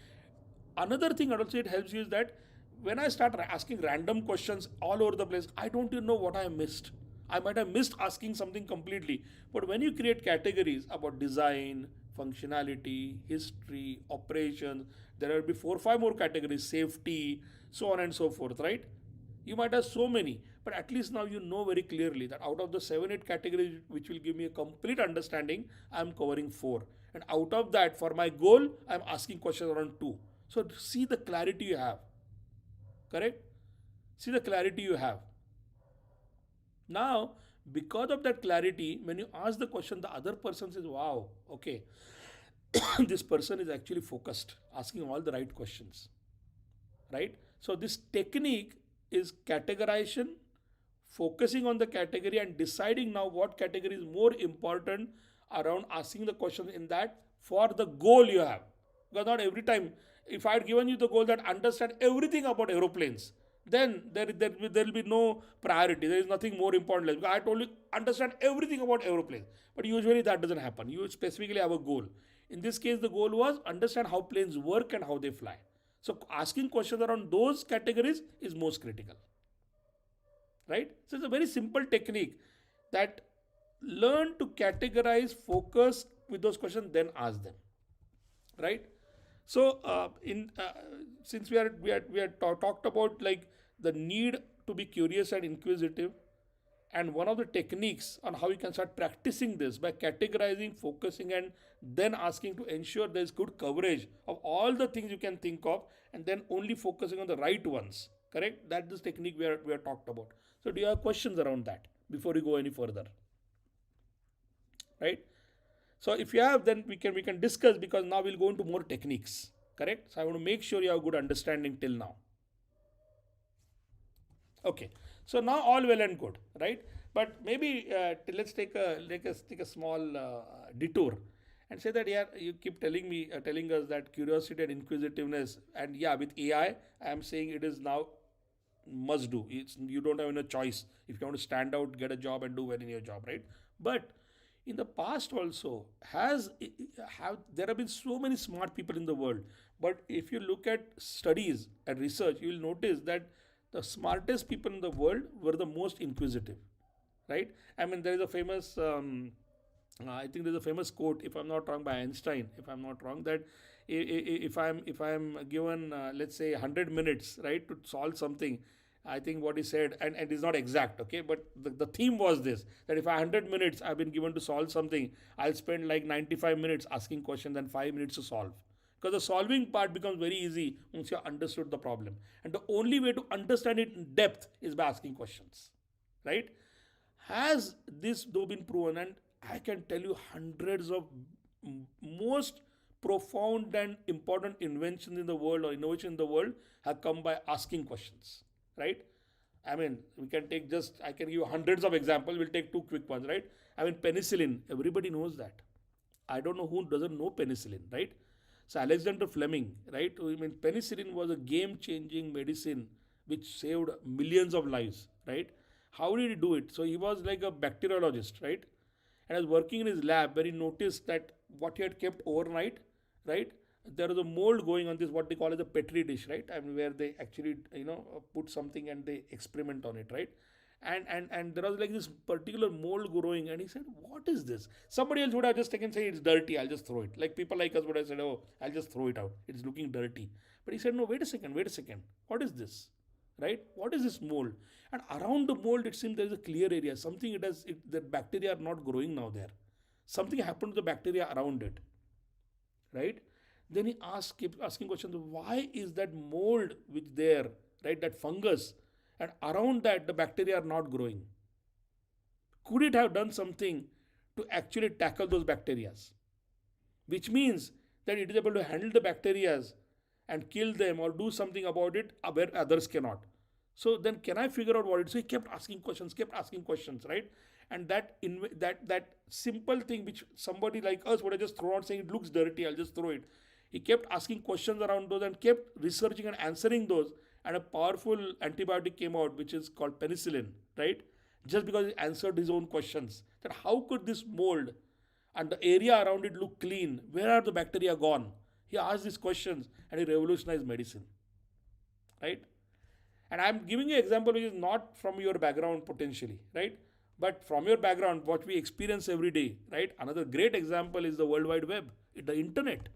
Another thing also it helps you is that when I start asking random questions all over the place, I don't even know what I missed. I might have missed asking something completely. But when you create categories about design, functionality, history, operations, there will be four or five more categories, safety, so on and so forth, right? You might have so many, but at least now you know very clearly that out of the 7 8 categories which will give me a complete understanding, I'm covering four. And out of that, for my goal, I'm asking questions around two. So see the clarity you have, correct? See the clarity you have. Now, because of that clarity, when you ask the question, the other person says, wow, okay, this person is actually focused, asking all the right questions, right? So this technique is categorization, focusing on the category and deciding now what category is more important around asking the question in that for the goal you have. Because not every time, if I had given you the goal that understand everything about aeroplanes, then there will be no priority. There is nothing more important. Because I told you understand everything about aeroplanes. But usually that doesn't happen. You specifically have a goal. In this case, the goal was understand how planes work and how they fly. So asking questions around those categories is most critical, right? So it's a very simple technique that learn to categorize, focus with those questions, then ask them, right? So in since we are talked about like the need to be curious and inquisitive, and one of the techniques on how you can start practicing this by categorizing, focusing, and then asking to ensure there's good coverage of all the things you can think of, and then only focusing on the right ones. Correct? That's this technique we are talked about. So, do you have questions around that before we go any further? Right? So, if you have, then we can discuss, because now we'll go into more techniques. Correct? So, I want to make sure you have good understanding till now. Okay, so now all well and good, right? But maybe let's take a small detour and say that, yeah, you keep telling us that curiosity and inquisitiveness, and yeah, with AI, I am saying it is now must do. It's you don't have any choice if you want to stand out, get a job, and do well in your job, right? But in the past also have there have been so many smart people in the world, but if you look at studies and research, you will notice that the smartest people in the world were the most inquisitive, right? I mean, there is a famous I think there's a famous quote, if I'm not wrong, by Einstein, if I'm not wrong, that if I'm given let's say 100 minutes, right, to solve something, I think what he said, and it's not exact, okay, but the theme was this, that if I 100 minutes I've been given to solve something, I'll spend like 95 minutes asking questions and 5 minutes to solve. Because the solving part becomes very easy once you understood the problem. And the only way to understand it in depth is by asking questions, right? Has this though been proven? And I can tell you hundreds of most profound and important inventions in the world or innovation in the world have come by asking questions, right? I mean, we can take just, I can give you hundreds of examples. We'll take two quick ones, right? I mean, penicillin, everybody knows that. I don't know who doesn't know penicillin, right? So Alexander Fleming, right? I mean, penicillin was a game-changing medicine which saved millions of lives, right? How did he do it? So he was like a bacteriologist, right? And was working in his lab where he noticed that what he had kept overnight, right? there is a mold going on this, what they call as a petri dish, right? I mean, where they actually put something and they experiment on it, right? And there was like this particular mold growing, and he said, "What is this?" Somebody else would have just taken, say, "It's dirty. I'll just throw it." Like people like us would have said, "Oh, I'll just throw it out. It's looking dirty." But he said, "No, wait a second. What is this?" Right? What is this mold? And around the mold, it seems there is a clear area. Something the bacteria are not growing now there. Something happened to the bacteria around it, right? Then he kept asking questions. Why is that mold which there, right? That fungus, and around that the bacteria are not growing. Could it have done something to actually tackle those bacteria? Which means that it is able to handle the bacteria and kill them or do something about it where others cannot. So then, can I figure out what it is? So he kept asking questions, right? And that simple thing which somebody like us would have just thrown out saying it looks dirty, I'll just throw it. He kept asking questions around those and kept researching and answering those. And a powerful antibiotic came out, which is called penicillin, right? Just because he answered his own questions. That how could this mold and the area around it look clean? Where are the bacteria gone? He asked these questions and he revolutionized medicine, right? And I'm giving you an example which is not from your background potentially, right? But from your background, what we experience every day, right? Another great example is the World Wide Web, the internet.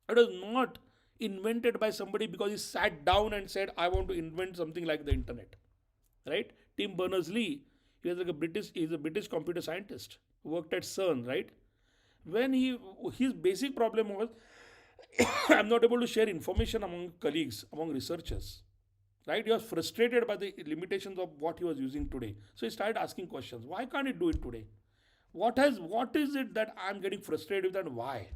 It was not invented by somebody because he sat down and said, I want to invent something like the internet, right? Tim Berners-Lee, he's a British computer scientist, worked at CERN, right? When his basic problem was, I'm not able to share information among colleagues, among researchers, right? He was frustrated by the limitations of what he was using today. So he started asking questions. Why can't he do it today? What is it that I'm getting frustrated with, and why?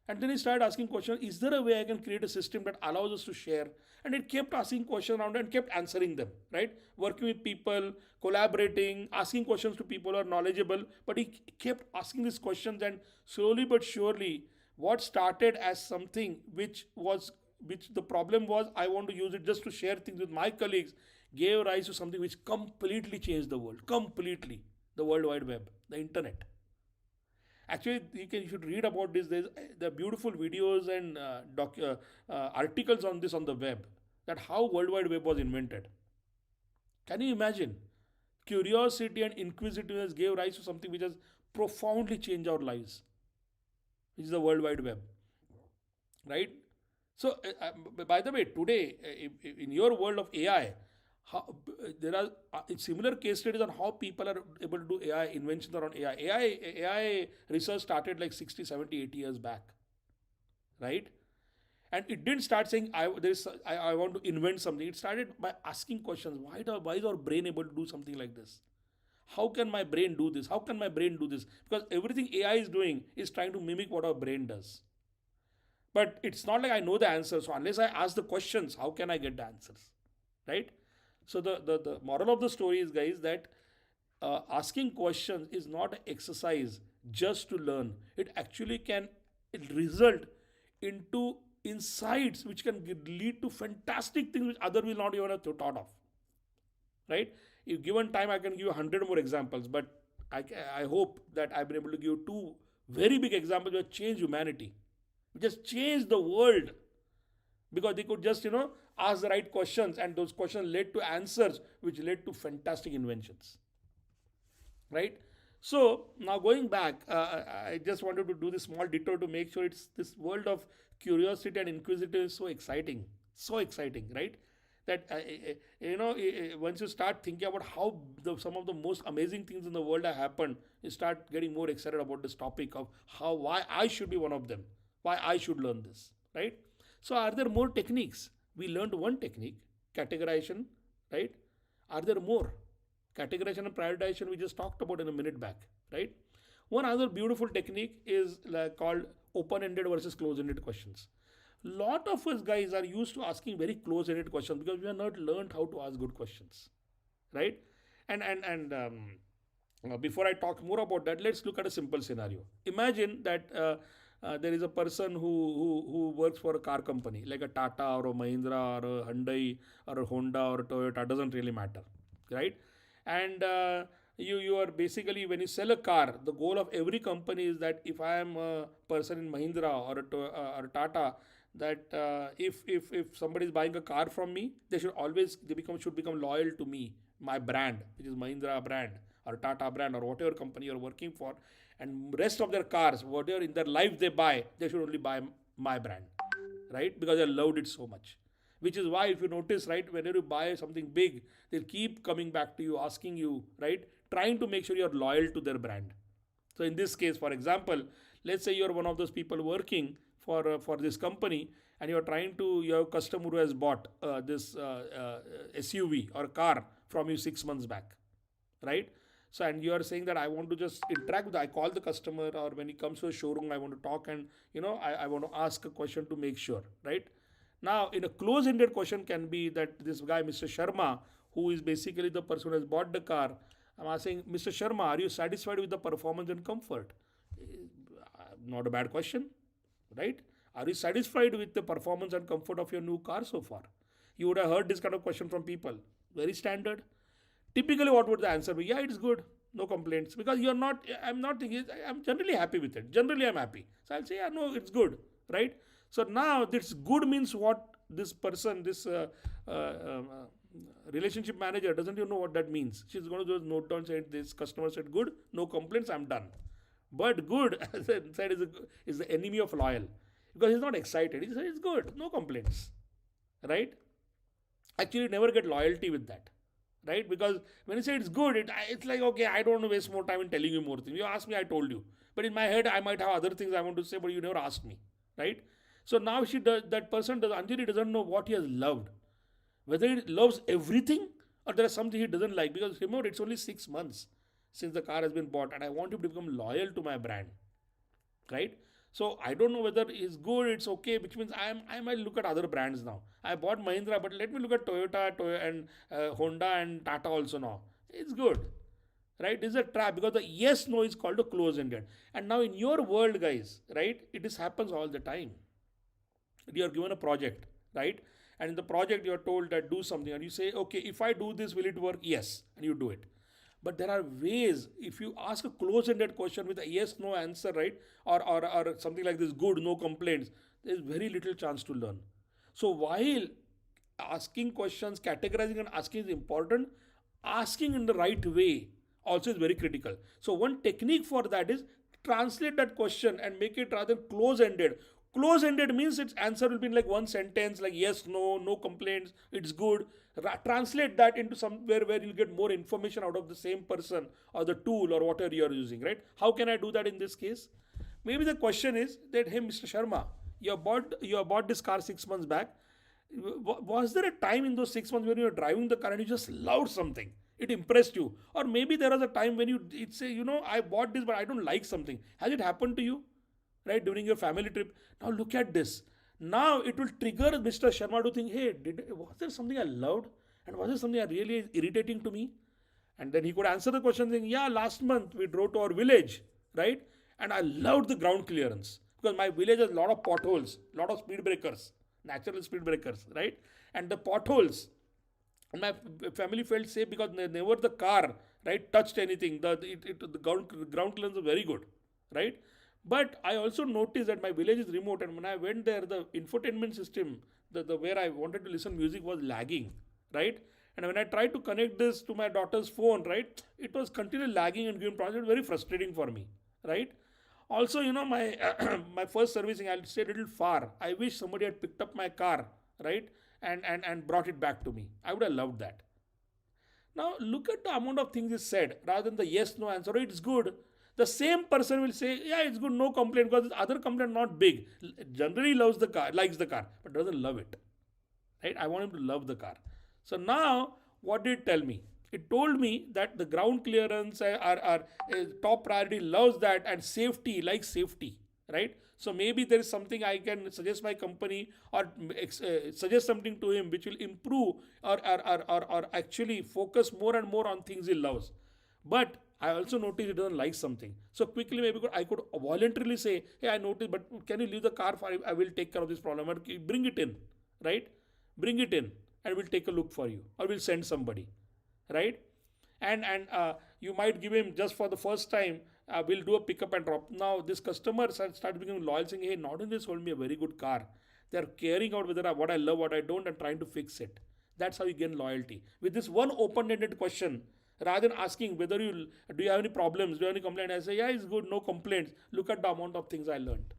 And then he started asking questions. Is there a way I can create a system that allows us to share? And it kept asking questions around and kept answering them, right? Working with people, collaborating, asking questions to people who are knowledgeable. But he kept asking these questions, and slowly but surely, what started as something which the problem was, I want to use it just to share things with my colleagues, gave rise to something which completely changed the world. Completely. The World Wide Web, the internet. Actually, you should read about this. There are beautiful videos and articles on this on the web, that how World Wide Web was invented. Can you imagine? Curiosity and inquisitiveness gave rise to something which has profoundly changed our lives, which is the World Wide Web, right? So, by the way, today in your world of AI, there are similar case studies on how people are able to do AI inventions around AI. AI research started like 60, 70, 80 years back, right? And it didn't start saying I want to invent something. It started by asking questions. Why is our brain able to do something like this? How can my brain do this? How can my brain do this? Because everything AI is doing is trying to mimic what our brain does. But it's not like I know the answers. So unless I ask the questions, how can I get the answers? Right? So the moral of the story is, guys, that asking questions is not an exercise just to learn. It actually can result into insights which can lead to fantastic things which other will not even have thought of. Right? If given time, I can give you 100 more examples, but I hope that I've been able to give you two very big examples which change humanity, which just change the world, because they could just ask the right questions, and those questions led to answers which led to fantastic inventions, right? So now going back, I just wanted to do this small detour to make sure it's this world of curiosity and inquisitive is so exciting, right? That once you start thinking about how some of the most amazing things in the world have happened, you start getting more excited about this topic of why I should be one of them, why I should learn this, right? So are there more techniques? We learned one technique, categorization, right? Are there more? Categorization and prioritization we just talked about in a minute back, right? One other beautiful technique is called open-ended versus closed-ended questions. Lot of us guys are used to asking very close-ended questions because we have not learned how to ask good questions, right? And before I talk more about that, let's look at a simple scenario. Imagine that there is a person who works for a car company like a Tata or a Mahindra or a Hyundai or a Honda or a Toyota, doesn't really matter, right? And You are basically, when you sell a car, the goal of every company is that if I am a person in Mahindra or a Tata, that if somebody is buying a car from me, they should become loyal to me, my brand, which is Mahindra brand or Tata brand or whatever company you're working for, and rest of their cars, whatever in their life they buy, they should only buy my brand, right? Because I loved it so much. Which is why, if you notice, right, whenever you buy something big, they'll keep coming back to you, asking you, right, trying to make sure you're loyal to their brand. So in this case, for example, let's say you're one of those people working for this company, and you have a customer who has bought this SUV or car from you 6 months back, right? So, and you are saying that I want to just interact with, I call the customer, or when he comes to a showroom, I want to talk, and I want to ask a question to make sure, right? Now, in a close-ended question can be that this guy, Mr. Sharma, who is basically the person who has bought the car, I'm asking, Mr. Sharma, are you satisfied with the performance and comfort? Not a bad question, right? Are you satisfied with the performance and comfort of your new car so far? You would have heard this kind of question from people. Very standard. Typically, what would the answer be? Yeah, it's good. No complaints. Because you're not, I'm not thinking, I'm generally happy with it. Generally, I'm happy. So I'll say, yeah, no, it's good. Right? So now, this good means what this person, this relationship manager, doesn't even know what that means. She's going to just note down, say, this customer said good, no complaints, I'm done. But good, as I said, is the enemy of loyal. Because he's not excited. He said, it's good, no complaints. Right? Actually, you never get loyalty with that, right? Because when you say it's good, it's like, okay, I don't want to waste more time in telling you more things. You ask me, I told you. But in my head, I might have other things I want to say, but you never asked me, right? So now that person Anjali doesn't know what he has loved. Whether he loves everything or there is something he doesn't like. Because remember, it's only 6 months since the car has been bought, and I want him to become loyal to my brand, right? So I don't know whether it's good, it's okay, which means I might look at other brands now. I bought Mahindra, but let me look at Toyota and Honda and Tata also now. It's good, right? This is a trap, because the yes no is called a close ended. And now in your world, guys, right, it is happens all the time. You are given a project, right? And in the project, you are told that do something, and you say, okay, if I do this, will it work? Yes, and you do it. But there are ways, if you ask a close ended question with a yes no answer, right, or something like this, good, no complaints, there's very little chance to learn. So while asking questions, categorizing and asking is important, asking in the right way also is very critical. So one technique for that is translate that question and make it rather close ended. Close ended means its answer will be in like one sentence, like yes, no, no complaints, it's good. Translate that into somewhere where you'll get more information out of the same person or the tool or whatever you're using, right? How can I do that in this case? Maybe the question is that, hey, Mr. Sharma, you have bought this car 6 months back. Was there a time in those 6 months when you were driving the car and you just loved something? It impressed you. Or maybe there was a time when it say, I bought this, but I don't like something. Has it happened to you? Right, during your family trip? Now look at this. Now it will trigger Mr. Sharma to think, hey, was there something I loved? And was there something really irritating to me? And then he could answer the question saying, yeah, last month we drove to our village, right? And I loved the ground clearance because my village has a lot of potholes, a lot of speed breakers, natural speed breakers, right? And the potholes, and my family felt safe because never the car, right, touched anything. The ground clearance was very good, right? But I also noticed that my village is remote, and when I went there, the infotainment system, the where I wanted to listen music was lagging, right? And when I tried to connect this to my daughter's phone, right, it was continually lagging and giving problems. It was very frustrating for me, right? Also, my my first servicing, I'll stay a little far. I wish somebody had picked up my car, right, and brought it back to me. I would have loved that. Now look at the amount of things is said rather than the yes no answer. It's good. The same person will say, yeah, it's good, no complaint, because this other complaint not big. Generally loves the car, likes the car, but doesn't love it. Right? I want him to love the car. So now, what did it tell me? It told me that the ground clearance are top priority, loves that, and safety, likes safety. Right? So maybe there is something I can suggest my company or suggest something to him which will improve or actually focus more and more on things he loves. But I also noticed he doesn't like something. So quickly, maybe I could voluntarily say, hey, I noticed, but can you leave the car for I will take care of this problem. Or bring it in, right? Bring it in and we'll take a look for you. Or we'll send somebody, right? And You might give him just for the first time, we'll do a pickup and drop. Now this customer start becoming loyal, saying, hey, not only they sold me a very good car, they're caring about whether what I love, what I don't, and trying to fix it. That's how you gain loyalty. With this one open-ended question, rather than asking whether you do you have any problems, do you have any complaint, I say, yeah, it's good, no complaints. Look at the amount of things I learned.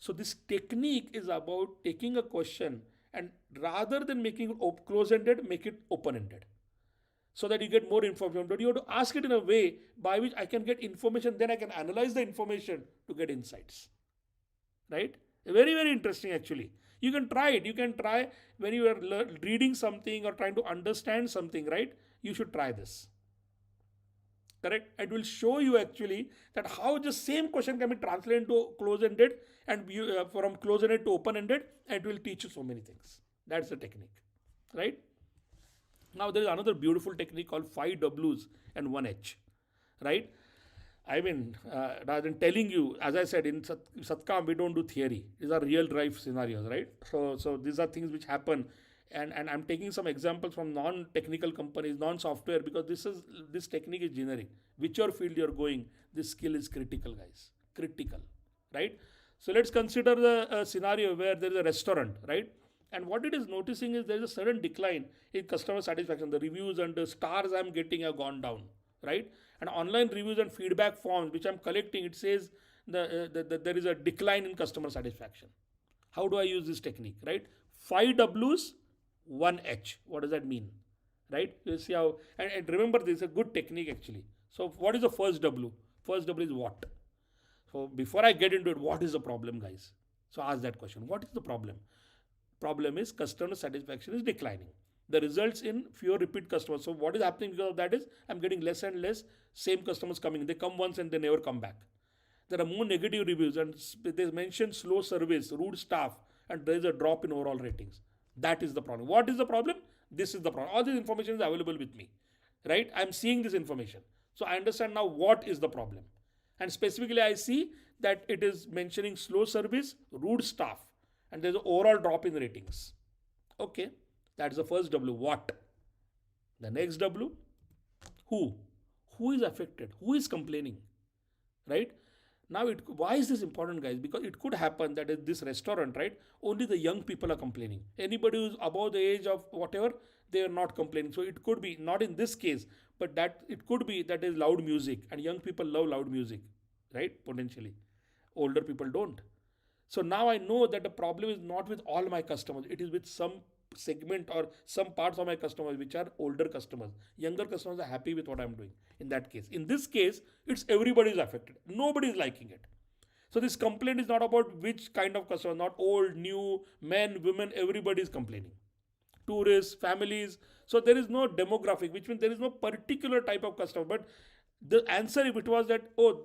So this technique is about taking a question and rather than making it close-ended, make it open-ended so that you get more information. But you have to ask it in a way by which I can get information, then I can analyze the information to get insights. Right? Very, very interesting actually. You can try it. You can try when you are reading something or trying to understand something, right? You should try this. Correct? It will show you actually that how the same question can be translated into close-ended and from close-ended to open-ended, and it will teach you so many things. That's the technique. Right? Now there is another beautiful technique called 5 Ws and 1 H, right? I mean, rather than telling you, as I said, in Satkam, we don't do theory. These are real life scenarios, right? So these are things which happen. And I'm taking some examples from non-technical companies, non-software, because this technique is generic. Whichever field you're going, this skill is critical, guys. Critical, right? So let's consider the scenario where there is a restaurant, right? And what it is noticing is there is a sudden decline in customer satisfaction. The reviews and the stars I'm getting have gone down, right? And online reviews and feedback forms which I'm collecting, it says there is a decline in customer satisfaction. How do I use this technique, right? 5 Ws, 1 H. What does that mean, right? You see how, and remember this is a good technique actually. So what is the first W? First W is what? So before I get into it, what is the problem, guys? So ask that question. What is the problem? Problem is customer satisfaction is declining. The results in fewer repeat customers. So what is happening because of that is I'm getting less and less same customers coming. They come once and they never come back. There are more negative reviews and they mention slow service, rude staff, and there is a drop in overall ratings. That is the problem. What is the problem? This is the problem. All this information is available with me, right? I'm seeing this information. So I understand now what is the problem. And specifically I see that it is mentioning slow service, rude staff, and there's an overall drop in ratings. Okay, that's the first W. What? The next W, who? Who is affected? Who is complaining? Right? Now, why is this important, guys? Because it could happen that in this restaurant, right, only the young people are complaining. Anybody who's above the age of whatever, they are not complaining. So it could be, not in this case, but that it could be that is loud music and young people love loud music, right? Potentially. Older people don't. So now I know that the problem is not with all my customers. It is with some segment or some parts of my customers which are older customers. Younger customers are happy with what I'm doing in that case. In this case, it's everybody is affected. Nobody is liking it. So this complaint is not about which kind of customer, not old, new, men, women, everybody is complaining. Tourists, families. So there is no demographic, which means there is no particular type of customer. But the answer, if it was that, oh,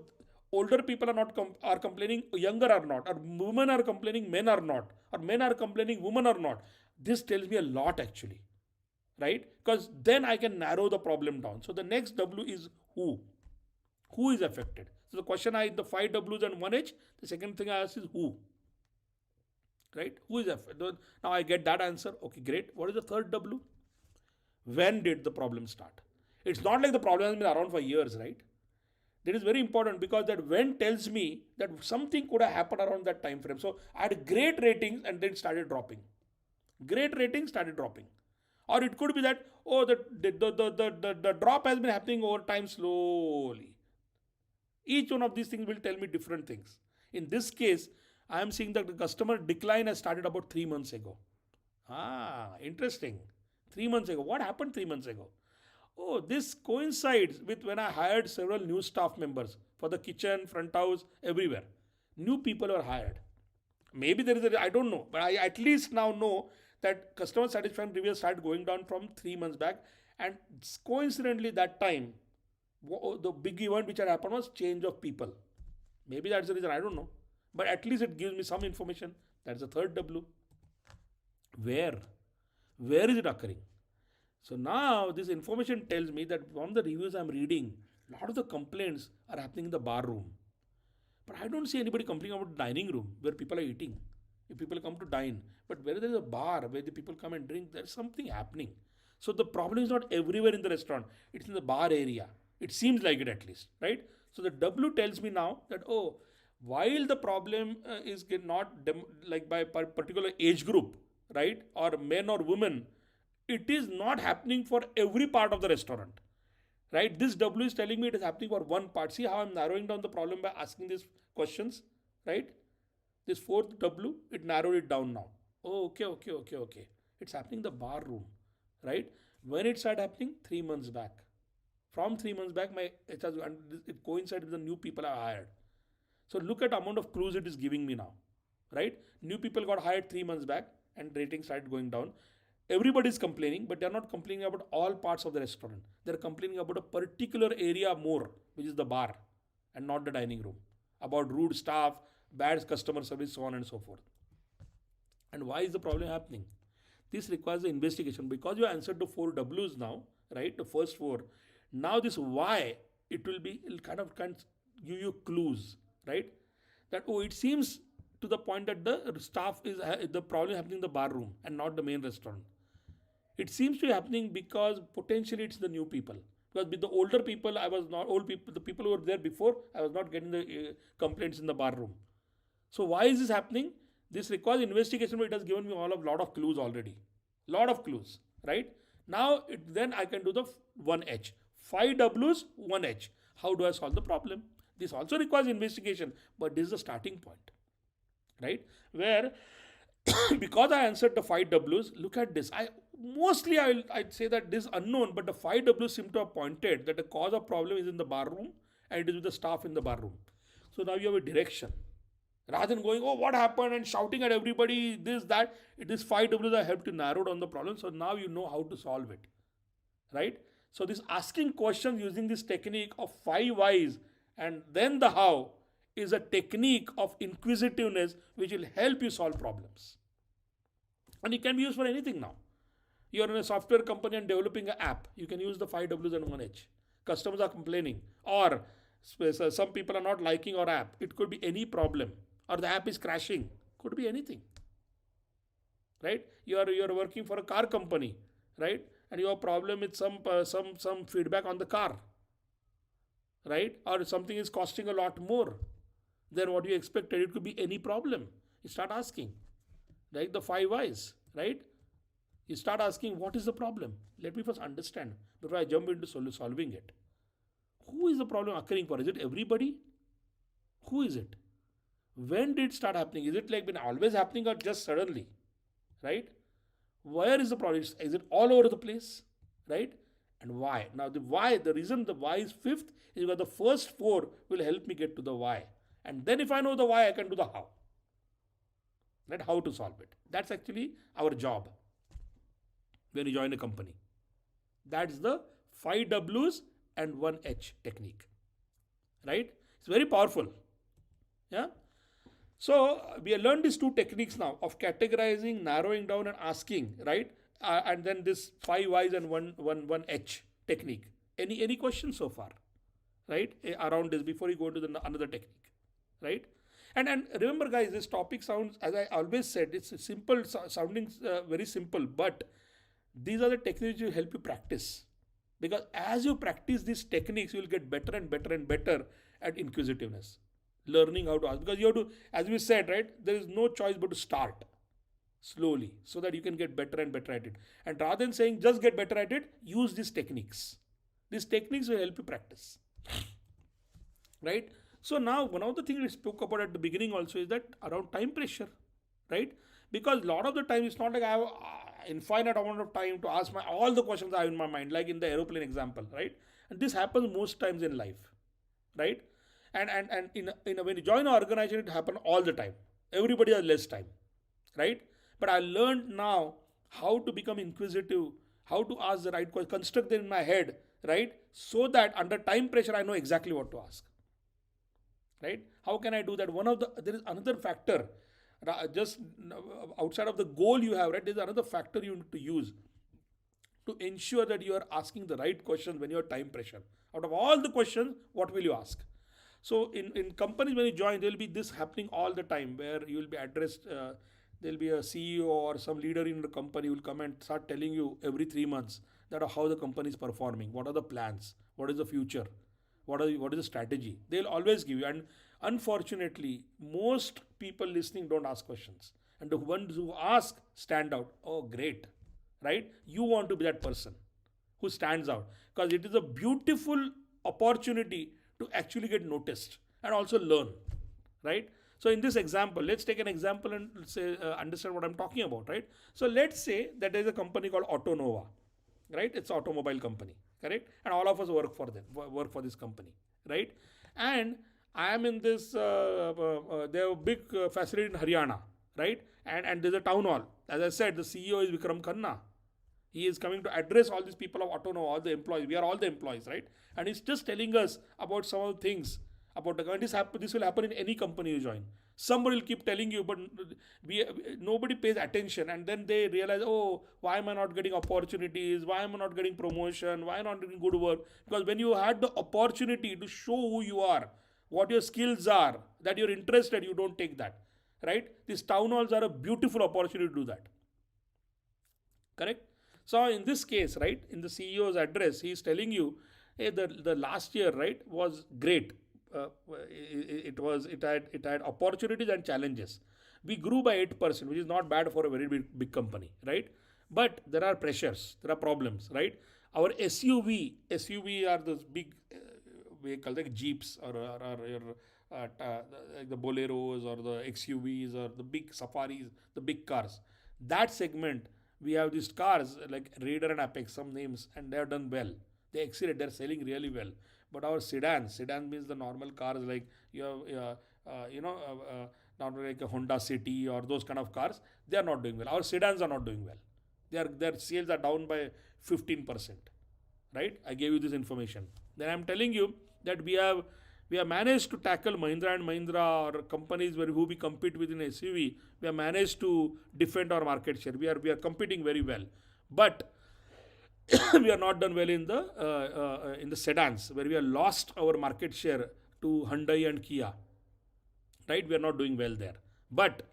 older people are not are complaining, younger are not, or women are complaining, men are not, or men are complaining, women are not. This tells me a lot actually, right? Because then I can narrow the problem down. So the next W is who. Who is affected? So the question the 5 Ws and 1 H, the second thing I ask is who. Right? Who is affected? Now I get that answer. Okay, great. What is the third W? When did the problem start? It's not like the problem has been around for years, right? That is very important because that when tells me that something could have happened around that time frame. So I had great ratings and then started dropping. Great ratings started dropping. Or it could be that, oh, the drop has been happening over time slowly. Each one of these things will tell me different things. In this case, I am seeing that the customer decline has started about 3 months ago. Interesting. 3 months ago. What happened 3 months ago? Oh, this coincides with when I hired several new staff members for the kitchen, front house, everywhere. New people were hired. Maybe there is I don't know, but I at least now know that customer satisfaction reviews started going down from 3 months back. And coincidentally, that time, the big event which had happened was change of people. Maybe that's the reason, I don't know. But at least it gives me some information. That's the third W. Where? Where is it occurring? So now this information tells me that from the reviews I'm reading, a lot of the complaints are happening in the bar room. But I don't see anybody complaining about the dining room where people are eating. If people come to dine, but where there is a bar where the people come and drink, there's something happening. So the problem is not everywhere in the restaurant, it's in the bar area. It seems like it at least, right? So the W tells me now that, oh, while the problem is not like by particular age group, right, or men or women, it is not happening for every part of the restaurant, right? This W is telling me it is happening for one part. See how I'm narrowing down the problem by asking these questions, right? This fourth W, it narrowed it down now. Oh, okay. It's happening in the bar room, right? When it started happening? 3 months back. From 3 months back, it coincides with the new people I hired. So look at the amount of clues it is giving me now, right? New people got hired 3 months back, and ratings started going down. Everybody is complaining, but they're not complaining about all parts of the restaurant. They're complaining about a particular area more, which is the bar, and not the dining room. About rude staff, bad customer service, so on and so forth. And why is the problem happening? This requires the investigation because you answered the four W's now, right? The first four. Now this why, it'll kind of give you clues, right? That, oh, it seems to the point that the staff is the problem happening in the bar room and not the main restaurant. It seems to be happening because potentially it's the new people. Because with the older people, I was not old people. The people who were there before, I was not getting the complaints in the bar room. So why is this happening? This requires investigation, but it has given me all of lot of clues already. Lot of clues, right? Now then I can do the 1H. 5 W's, 1H. How do I solve the problem? This also requires investigation, but this is the starting point, right? Where because I answered the 5 W's, look at this. I'd say that this is unknown, but the 5 W's seem to have pointed that the cause of problem is in the bar room and it is with the staff in the bar room. So now you have a direction. Rather than going, oh, what happened, and shouting at everybody, this, that, it is 5 W's that help to narrow down the problem. So now you know how to solve it, right? So this asking questions using this technique of 5 whys and then the how is a technique of inquisitiveness which will help you solve problems. And it can be used for anything now. You're in a software company and developing an app. You can use the 5 W's and 1H. Customers are complaining, or some people are not liking our app. It could be any problem, or the app is crashing. Could be anything, right? You're working for a car company, right? And you have a problem with some feedback on the car, right? Or something is costing a lot more than what you expected. It could be any problem. You start asking, like the 5 whys, right? You start asking, what is the problem? Let me first understand before I jump into solving it. Who is the problem occurring for? Is it everybody? Who is it? When did it start happening? Is it like been always happening or just suddenly? Right? Where is the problem? Is it all over the place? Right? And why? Now the reason the why is fifth is because the first four will help me get to the why. And then if I know the why, I can do the how. Right? How to solve it. That's actually our job when you join a company. That's the 5 W's and 1H technique. Right? It's very powerful. Yeah. So we have learned these two techniques now of categorizing, narrowing down, and asking, right? And then this 5 whys and one H technique. Any questions so far, right? Around this before you go to the another technique, right? And remember, guys, this topic sounds, as I always said, it's simple sounding, very simple, but these are the techniques which will help you practice. Because as you practice these techniques, you will get better and better and better at inquisitiveness. Learning how to ask. Because you have to, as we said, right, there is no choice but to start slowly so that you can get better and better at it. And rather than saying just get better at it, use these techniques. These techniques will help you practice. Right? So now one of the things we spoke about at the beginning also is that around time pressure, right? Because a lot of the time it's not like I have infinite amount of time to ask all the questions I have in my mind, like in the aeroplane example, right? And this happens most times in life, right? And when you join an organization, it happens all the time. Everybody has less time, right? But I learned now how to become inquisitive, how to ask the right question, construct them in my head, right? So that under time pressure, I know exactly what to ask. Right? How can I do that? There is another factor, just outside of the goal you have, right? There's another factor you need to use to ensure that you are asking the right questions when you have time pressure. Out of all the questions, what will you ask? So in companies, when you join, there will be this happening all the time where you will be addressed, there'll be a CEO or some leader in the company who will come and start telling you every 3 months that how the company is performing, what are the plans, what is the future, what is the strategy. They'll always give you. And unfortunately, most people listening don't ask questions, and the ones who ask stand out. Oh, great, right? You want to be that person who stands out, because it is a beautiful opportunity to actually get noticed and also learn, right? So in this example, let's take an example and say understand what I'm talking about, right? So let's say that there is a company called Autonova, right? It's an automobile company, correct? And all of us work for this company, right? And I am in this they have a big facility in Haryana, right? And there's a town hall. As I said, the CEO is Vikram Khanna. He is coming to address all these people of Autonova, all the employees. We are all the employees, right? And he's just telling us about some of the things about the company. This will happen in any company you join. Somebody will keep telling you, but nobody pays attention, and then they realize, oh, why am I not getting opportunities? Why am I not getting promotion? Why am I not doing good work? Because when you had the opportunity to show who you are, what your skills are, that you're interested, you don't take that, right? These town halls are a beautiful opportunity to do that, correct? So in this case, right, in the CEO's address, he is telling you, hey, the last year, right, was great. It had opportunities and challenges. We grew by 8%, which is not bad for a very big company, right? But there are pressures, there are problems, right? Our SUV are those big vehicles like Jeeps or your like the Boleros or the XUVs or the big Safaris, the big cars. That segment, we have these cars like Raider and Apex, some names, and they have done well. They exceeded, they're selling really well. But our sedan means the normal cars like you have, not like a Honda City or those kind of cars, they are not doing well. Our sedans are not doing well. Their sales are down by 15%, right? I gave you this information. Then I'm telling you that we have managed to tackle Mahindra and Mahindra or companies who we compete with in SUV. We have managed to defend our market share. We are competing very well, but we are not done well in the sedans, where we have lost our market share to Hyundai and Kia, right? We are not doing well there. But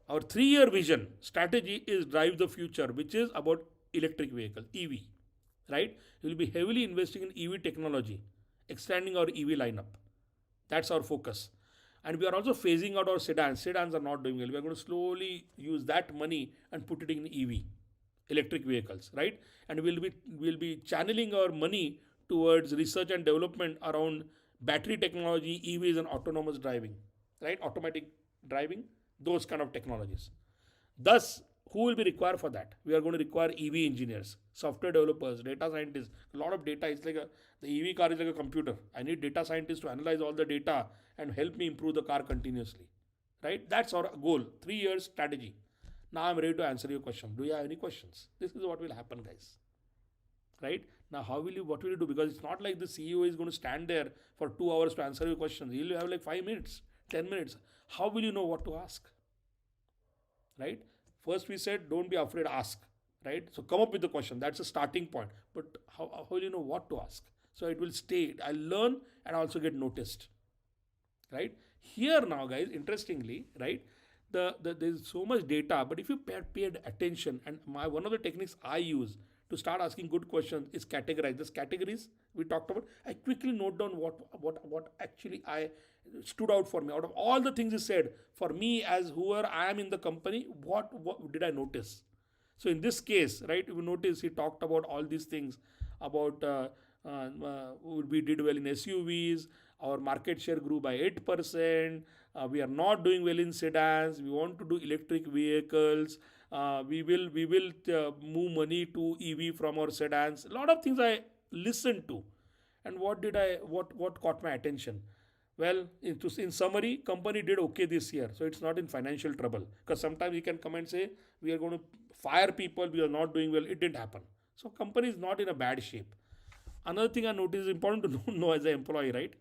our 3 year vision strategy is drive the future, which is about electric vehicle, EV, right? We will be heavily investing in EV technology, extending our EV lineup. That's our focus. And we are also phasing out our sedans. Sedans are not doing well. We are going to slowly use that money and put it in EV, electric vehicles, right? And we'll be channeling our money towards research and development around battery technology, EVs, and autonomous driving, right? Automatic driving, those kind of technologies. Thus, who will be required for that? We are going to require EV engineers, software developers, data scientists. A lot of data. It's like the EV car is like a computer. I need data scientists to analyze all the data and help me improve the car continuously, right? That's our goal. 3 years strategy. Now I'm ready to answer your question. Do you have any questions? This is what will happen, guys. Right? Now, what will you do? Because it's not like the CEO is going to stand there for 2 hours to answer your questions. He'll have like 5 minutes, 10 minutes. How will you know what to ask? Right? First, we said, don't be afraid, ask. Right? So come up with the question. That's a starting point. But how will you know what to ask? So it will stay. I'll learn and also get noticed. Right? Here now, guys, interestingly, right? There's so much data, but if you paid attention, and one of the techniques I use to start asking good questions is categorize. These categories we talked about, I quickly note down what actually I stood out for me. Out of all the things he said, for me as whoever I am in the company, what did I notice? So in this case, right, you notice he talked about all these things about we did well in SUVs, our market share grew by 8%, we are not doing well in sedans, we want to do electric vehicles, we will move money to EV from our sedans. A lot of things I listened to. And what caught my attention? Well, in summary, company did okay this year, so it's not in financial trouble. Because sometimes you can come and say we are going to fire people, we are not doing well. It didn't happen. So company is not in a bad shape. Another thing I noticed is important to know as an employee, right?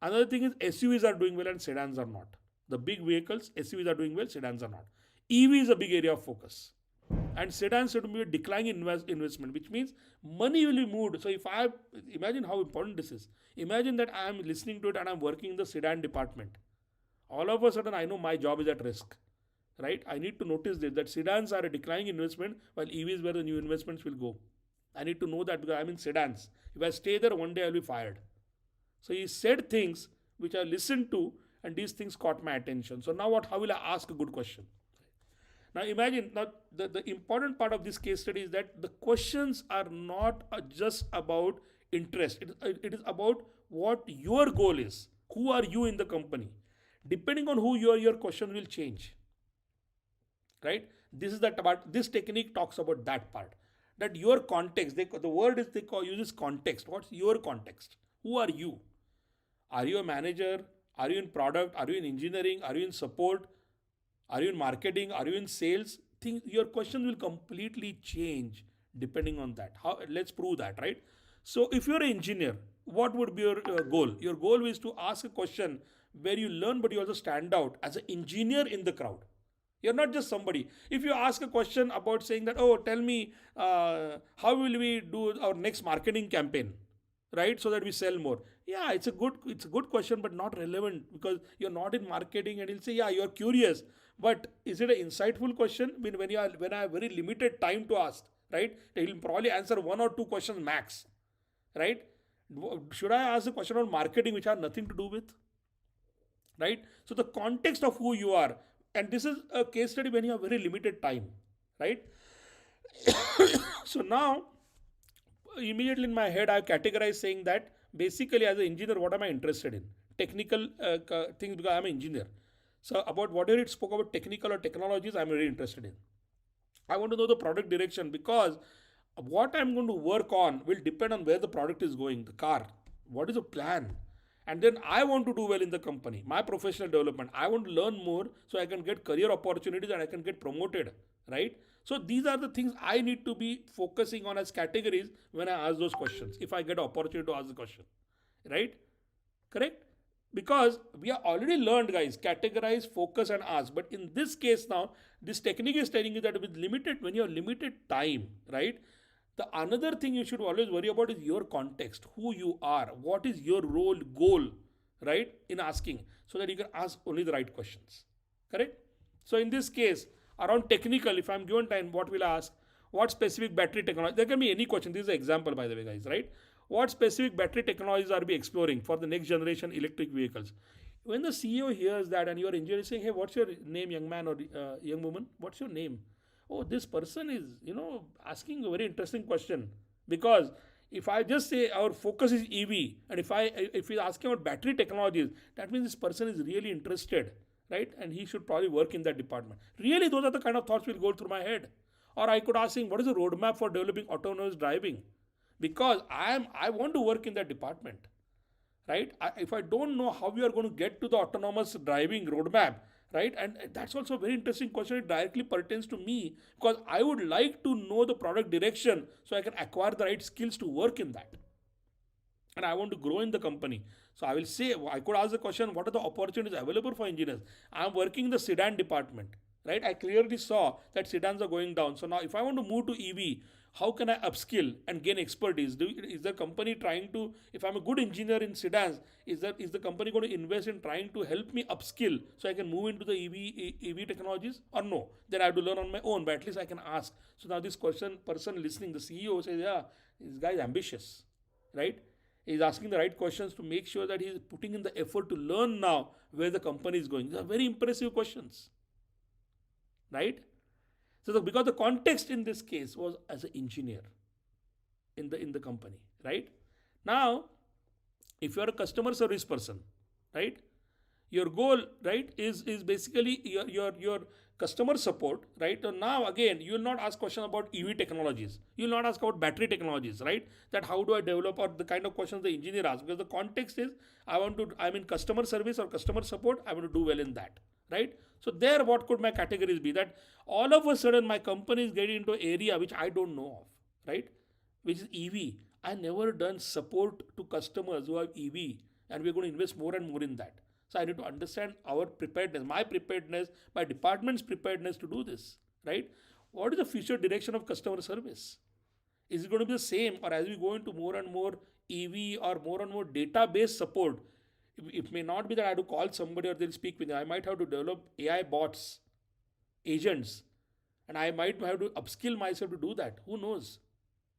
Another thing is SUVs are doing well and sedans are not. The big vehicles, SUVs are doing well, sedans are not. EV is a big area of focus. And sedans should be a declining investment, which means money will be moved. So if I imagine how important this is. Imagine that I am listening to it and I'm working in the sedan department. All of a sudden, I know my job is at risk, right? I need to notice this, that sedans are a declining investment while EVs where the new investments will go. I need to know that because I'm in sedans. If I stay there, one day I'll be fired. So he said things which I listened to, and these things caught my attention. So now what? How will I ask a good question? Now imagine, now the important part of this case study is that the questions are not just about interest. It is about what your goal is. Who are you in the company? Depending on who you are, your question will change. Right? This is that about this technique talks about that part. That your context, the word is they call uses context. What's your context? Who are you? Are you a manager? Are you in product? Are you in engineering? Are you in support? Are you in marketing? Are you in sales? Your question will completely change depending on that. How? Let's prove that, right? So, if you're an engineer, what would be your goal? Your goal is to ask a question where you learn, but you also stand out as an engineer in the crowd. You're not just somebody. If you ask a question about saying that, oh, tell me, how will we do our next marketing campaign, right? So that we sell more. Yeah, it's a good question, but not relevant because you're not in marketing. And he'll say, yeah, you're curious, but is it an insightful question? I mean, when I have very limited time to ask, right? He'll probably answer one or two questions max, right? Should I ask a question on marketing which have nothing to do with, right? So the context of who you are, and this is a case study when you have very limited time, right? So now immediately in my head I categorize saying that basically as an engineer what am I interested in? Technical things because I'm an engineer. So about whatever it spoke about technical or technologies I'm very interested in. I want to know the product direction because what I'm going to work on will depend on where the product is going, the car. What is the plan? And then I want to do well in the company, my professional development. I want to learn more so I can get career opportunities and I can get promoted, right? So these are the things I need to be focusing on as categories when I ask those questions. If I get an opportunity to ask the question, right? Correct? Because we are already learned, guys, categorize, focus, and ask. But in this case now, this technique is telling you that with limited, when you have limited time, right? The another thing you should always worry about is your context, who you are, what is your role, goal, right? In asking, so that you can ask only the right questions. Correct? So in this case, around technical, if I'm given time, what will I ask? What specific battery technology? There can be any question. This is an example, by the way, guys, right? What specific battery technologies are we exploring for the next generation electric vehicles? When the CEO hears that and your engineer is saying, hey, what's your name, young man or young woman? What's your name? Oh, this person is, asking a very interesting question. Because if I just say our focus is EV, and if he's asking about battery technologies, that means this person is really interested, right? And he should probably work in that department. Really, those are the kind of thoughts will go through my head. Or I could ask him, what is the roadmap for developing autonomous driving? Because I want to work in that department, right? If I don't know how we are going to get to the autonomous driving roadmap, right? And that's also a very interesting question. It directly pertains to me because I would like to know the product direction so I can acquire the right skills to work in that. And I want to grow in the company. So I will say, I could ask the question, what are the opportunities available for engineers? I'm working in the sedan department, right? I clearly saw that sedans are going down. So now if I want to move to EV, how can I upskill and gain expertise? Is the company trying to, if I'm a good engineer in sedans, is the company going to invest in trying to help me upskill so I can move into the EV technologies or no? Then I have to learn on my own, but at least I can ask. So now this person listening, the CEO says, yeah, this guy is ambitious, right? He's asking the right questions to make sure that he's putting in the effort to learn now where the company is going. These are very impressive questions, right? So because the context in this case was as an engineer in the company, right? Now, if you are a customer service person, right? Your goal, right, is basically your customer support, right? So now again, you will not ask questions about EV technologies. You will not ask about battery technologies, right? That how do I develop, or the kind of questions the engineer asks, because the context is I'm in customer service or customer support. I want to do well in that, right? So there, what could my categories be? That all of a sudden my company is getting into an area which I don't know of, right? Which is EV. I never done support to customers who have EV, and we're going to invest more and more in that. So I need to understand our preparedness, my preparedness, my department's preparedness to do this, right? What is the future direction of customer service? Is it going to be the same, or as we go into more and more EV or more and more database support, it may not be that I have to call somebody or they'll speak with me. I might have to develop AI bots, agents, and I might have to upskill myself to do that. Who knows,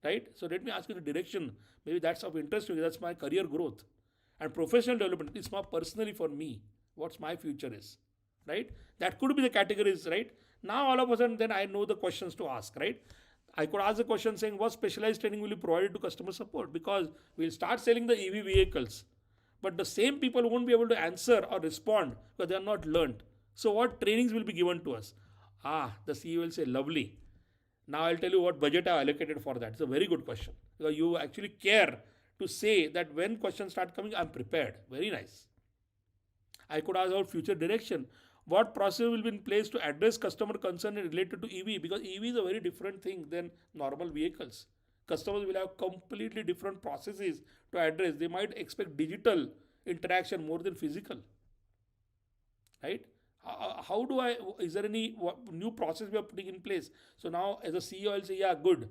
right? So let me ask you the direction. Maybe that's of interest to you. That's my career growth and professional development. It's more personally for me. What's my future is, right? That could be the categories, right? Now all of a sudden, then I know the questions to ask, right? I could ask the question saying, what specialized training will you provide to customer support? Because we'll start selling the EV vehicles, but the same people won't be able to answer or respond because they are not learned. So what trainings will be given to us? The CEO will say, lovely. Now I'll tell you what budget I allocated for that. It's a very good question because you actually care to say that when questions start coming, I'm prepared. Very nice. I could ask about future direction. What process will be in place to address customer concern related to EV? Because EV is a very different thing than normal vehicles. Customers will have completely different processes to address. They might expect digital interaction more than physical, right? How do I, is there any new process we are putting in place? So now as a CEO, I'll say, yeah, good.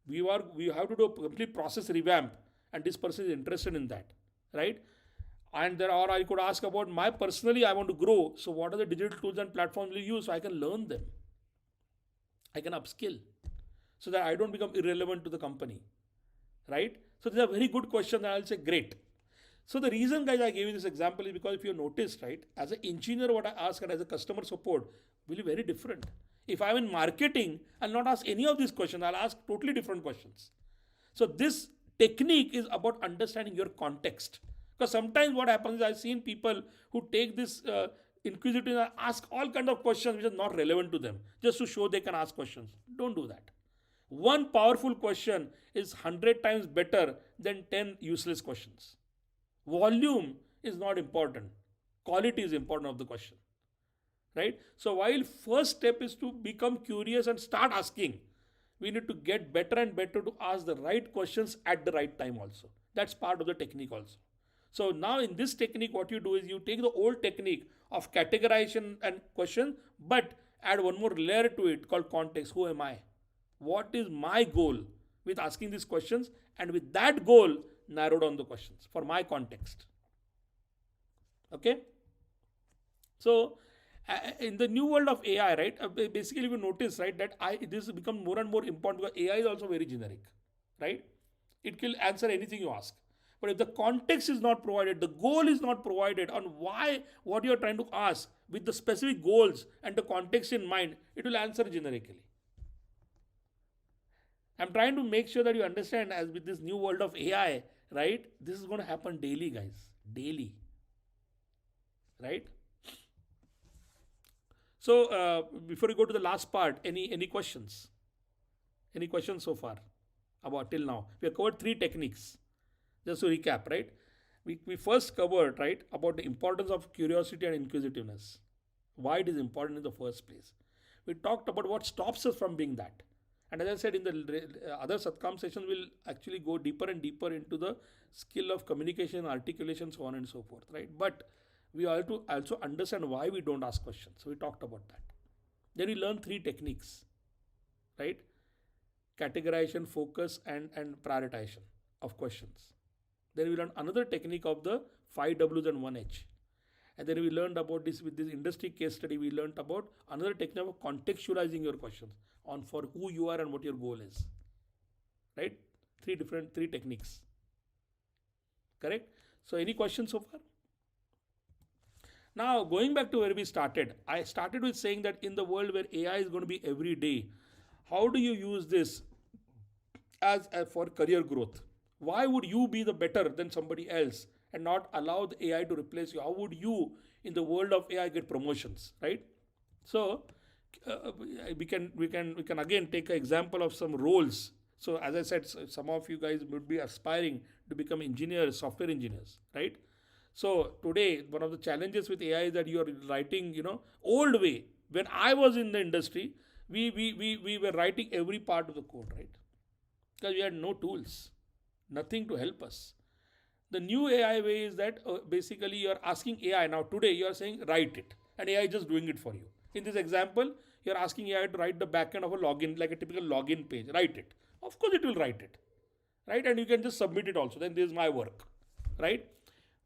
We have to do a complete process revamp and this person is interested in that, right? And there are, I could ask about my personally, I want to grow. So what are the digital tools and platforms we use so I can learn them? I can upskill so that I don't become irrelevant to the company, right? So these are very good questions and I'll say great. So the reason, guys, I gave you this example is because if you noticed, right, as an engineer, what I ask and as a customer support will be very different. If I'm in marketing, I'll not ask any of these questions. I'll ask totally different questions. So this technique is about understanding your context. Because sometimes what happens is I've seen people who take this inquisitive and ask all kinds of questions which are not relevant to them just to show they can ask questions. Don't do that. One powerful question is 100 times better than 10 useless questions. Volume is not important. Quality is important of the question, right? So while first step is to become curious and start asking, we need to get better and better to ask the right questions at the right time also. That's part of the technique also. So now in this technique, what you do is you take the old technique of categorization and question, but add one more layer to it called context. Who am I? What is my goal with asking these questions? And with that goal, narrow down the questions for my context. Okay. So in the new world of AI, right? Basically, we notice, right, that this has become more and more important because AI is also very generic, right? It will answer anything you ask. But if the context is not provided, the goal is not provided on why what you are trying to ask with the specific goals and the context in mind, it will answer generically. I'm trying to make sure that you understand as with this new world of AI, right? This is going to happen daily, guys. Daily. Right? So before we go to the last part, any questions? Any questions so far about till now? We have covered 3 techniques. Just to recap, right? We first covered, right, about the importance of curiosity and inquisitiveness. Why it is important in the first place. We talked about what stops us from being that. And as I said in the other Satkam sessions, we'll actually go deeper and deeper into the skill of communication, articulation, so on and so forth, right? But we have to also understand why we don't ask questions. So we talked about that. Then we learned 3 techniques, right? Categorization, focus, and prioritization of questions. Then we learned another technique of the 5 W's and 1 H. And then we learned about this with this industry case study. We learned about another technique of contextualizing your questions on for who you are and what your goal is. Right? 3 techniques. Correct? So any questions so far? Now going back to where we started, I started with saying that in the world where AI is going to be every day, how do you use this as for career growth? Why would you be the better than somebody else and not allow the AI to replace you? How would you, in the world of AI, get promotions, right? So we can again take an example of some roles. So as I said, some of you guys would be aspiring to become engineers, software engineers, right? So today, one of the challenges with AI is that you are writing, old way. When I was in the industry, we were writing every part of the code, right? Because we had no tools, nothing to help us. The new AI way is that basically you are asking AI. Now today you are saying write it and AI is just doing it for you. In this example, you are asking AI to write the backend of a login, like a typical login page. Write it. Of course it will write it, right? And you can just submit it also. Then this is my work, right?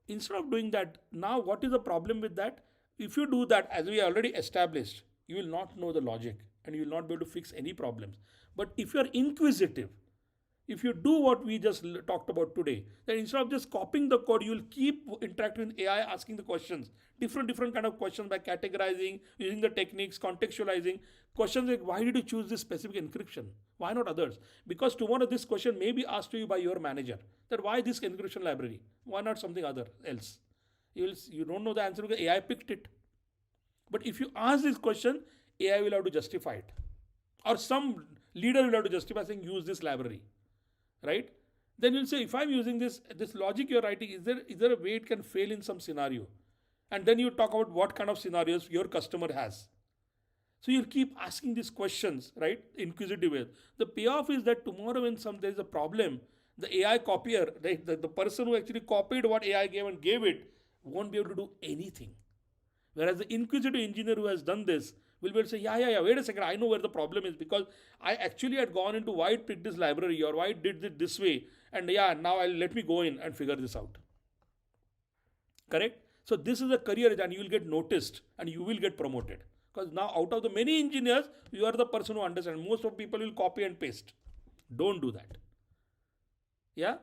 Instead of doing that, now what is the problem with that? If you do that, as we already established, you will not know the logic and you will not be able to fix any problems. But if you are inquisitive, If you do what we just talked about today, then instead of just copying the code, you will keep interacting with AI, asking the questions, different kind of questions by categorizing, using the techniques, contextualizing. Questions like, why did you choose this specific encryption? Why not others? Because tomorrow this question may be asked to you by your manager. That why this encryption library? Why not something other else? You don't know the answer because AI picked it. But if you ask this question, AI will have to justify it. Or some leader will have to justify saying use this library, right? Then you'll say, if I'm using this logic you're writing, is there a way it can fail in some scenario? And then you talk about what kind of scenarios your customer has. So you'll keep asking these questions, right? Inquisitive way. The payoff is that tomorrow when there is a problem, the AI copier, right, the person who actually copied what AI gave and gave it, won't be able to do anything. Whereas the inquisitive engineer who has done this will be able to say, yeah, wait a second, I know where the problem is because I actually had gone into why it picked this library or why it did it this way. And yeah, now let me go in and figure this out. Correct? So this is a career and you will get noticed and you will get promoted. Because now out of the many engineers, you are the person who understands. Most of people will copy and paste. Don't do that. Yeah?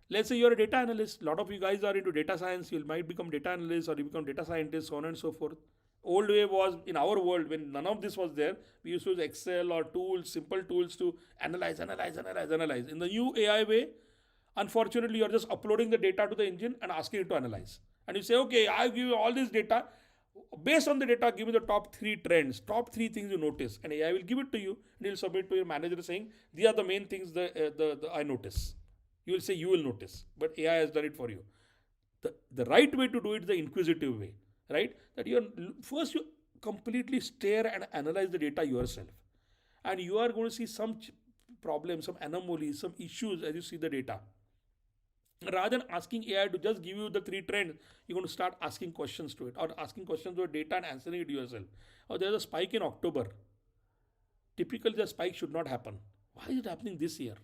Let's say you're a data analyst. A lot of you guys are into data science. You might become data analyst or you become data scientist, so on and so forth. Old way was in our world when none of this was there. We used to use Excel or tools, simple tools to analyze. In the new AI way, unfortunately, you're just uploading the data to the engine and asking it to analyze. And you say, okay, I give you all this data. Based on the data, give me the top 3 trends, top 3 things you notice, and AI will give it to you, and you'll submit to your manager saying, these are the main things the I notice. You will say you will notice, but AI has done it for you. The right way to do it is the inquisitive way, right? That first you completely stare and analyze the data yourself, and you are going to see some problems, some anomalies, some issues as you see the data. Rather than asking AI to just give you the 3 trends, you're going to start asking questions to it or asking questions to the data and answering it yourself. Or there's a spike in October. Typically, the spike should not happen. Why is it happening this year?